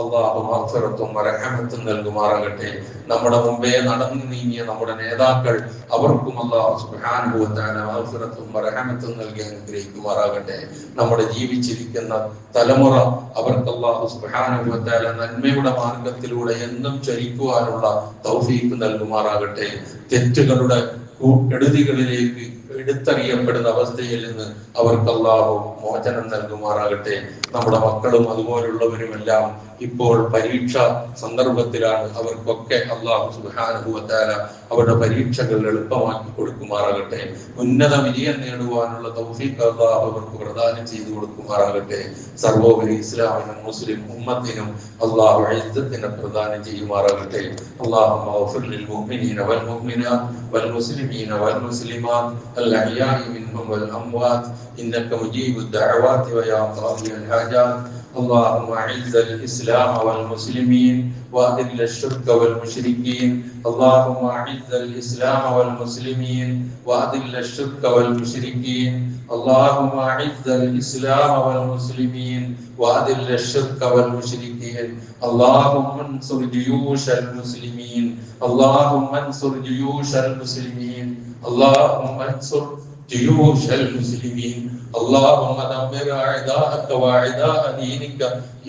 അല്ലാഹു മഗ്ഫിറത്തും റഹ്മത്തും നൽകുമാറാകട്ടെ. നമ്മുടെ മുമ്പേ നടന്നു നീങ്ങിയ നമ്മുടെ നേതാക്കൾ, അവർക്കും അല്ലാഹു സുബ്ഹാനഹു വ തആല മഗ്ഫിറത്തും റഹ്മത്തും നൽകി അനുഗ്രഹിക്കുമാറാകട്ടെ. നമ്മുടെ ജീവിച്ചിരിക്കുന്ന തലമുറ, അവർക്ക് അല്ലാഹു സുബ്ഹാനഹു വ തആല നന്മയുടെ മാർഗത്തിലൂടെ എന്നും ചരിക്കുവാനുള്ള തൗഫീഖ് നൽകുമാറാകട്ടെ. തെറ്റുകളുടെ കെടുതികളിലേക്ക് എടുത്തറിയപ്പെടുന്ന അവസ്ഥയിൽ നിന്ന് അവർക്ക് അല്ലാഹു മോചനം നൽകുമാറാകട്ടെ. നമ്മുടെ മക്കളും അതുപോലുള്ളവരുമെല്ലാം ഇപ്പോൾ പരീക്ഷ സന്ദർഭത്തിലാണ്. അവർക്കൊക്കെ അല്ലാഹു സുബ്ഹാനഹു വ തആല അവരുടെ പരീക്ഷകൾ എളുപ്പമാക്കി കൊടുക്കുമാറാകട്ടെ. ഉന്നത വിജയം നേടുവാനുള്ള തൗഫീഖ് അല്ലാഹു അവർക്ക് പ്രദാനം ചെയ്തു കൊടുക്കുമാറാകട്ടെ. സർവോപരി ഇസ്ലാമിനും മുസ്ലിം ഉമ്മത്തിനും അല്ലാഹു ഇസ്സത്തിനെ പ്രദാനം ചെയ്യുമാറാകട്ടെ. അല്ലാഹുമ്മ ഗ്ഫിർ ലിൽ മുഅ്മിനീന വൽ മുഅ്മിനാത്ത് വൽ മുസ്ലിമീന വൽ മുസ്ലിമാത്ത് അൽ അഹ്യാഇ മിൻഹും വൽ അംവാത്ത് ഇന്നക മുജീബുദ് ദഅവാതി വ യാ ഖാദിയൽ ഹാജാത്ത്. اللهم اعز الاسلام والمسلمين واذل الشرك والمشركين. اللهم اعز الاسلام والمسلمين واذل الشرك والمشركين. اللهم اعز الاسلام والمسلمين واذل الشرك والمشركين. اللهم انصر جيوش المسلمين. اللهم انصر جيوش المسلمين. اللهم انصر جيوش المسلمين. اللهم دمر اعداءك واعداء دينك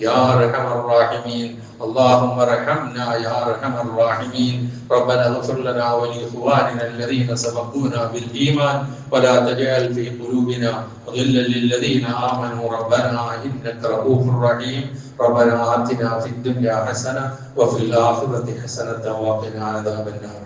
يا ارحم الراحمين. اللهم ارحمنا يا ارحم الراحمين. ربنا اغفر لنا ولاخواننا الذين سبقونا بالايمان ولا تجعل في قلوبنا غلا للذين امنوا ربنا انك رؤوف رحيم. ربنا آتنا في الدنيا حسنه وفي الاخره حسنه وقنا عذاب النار.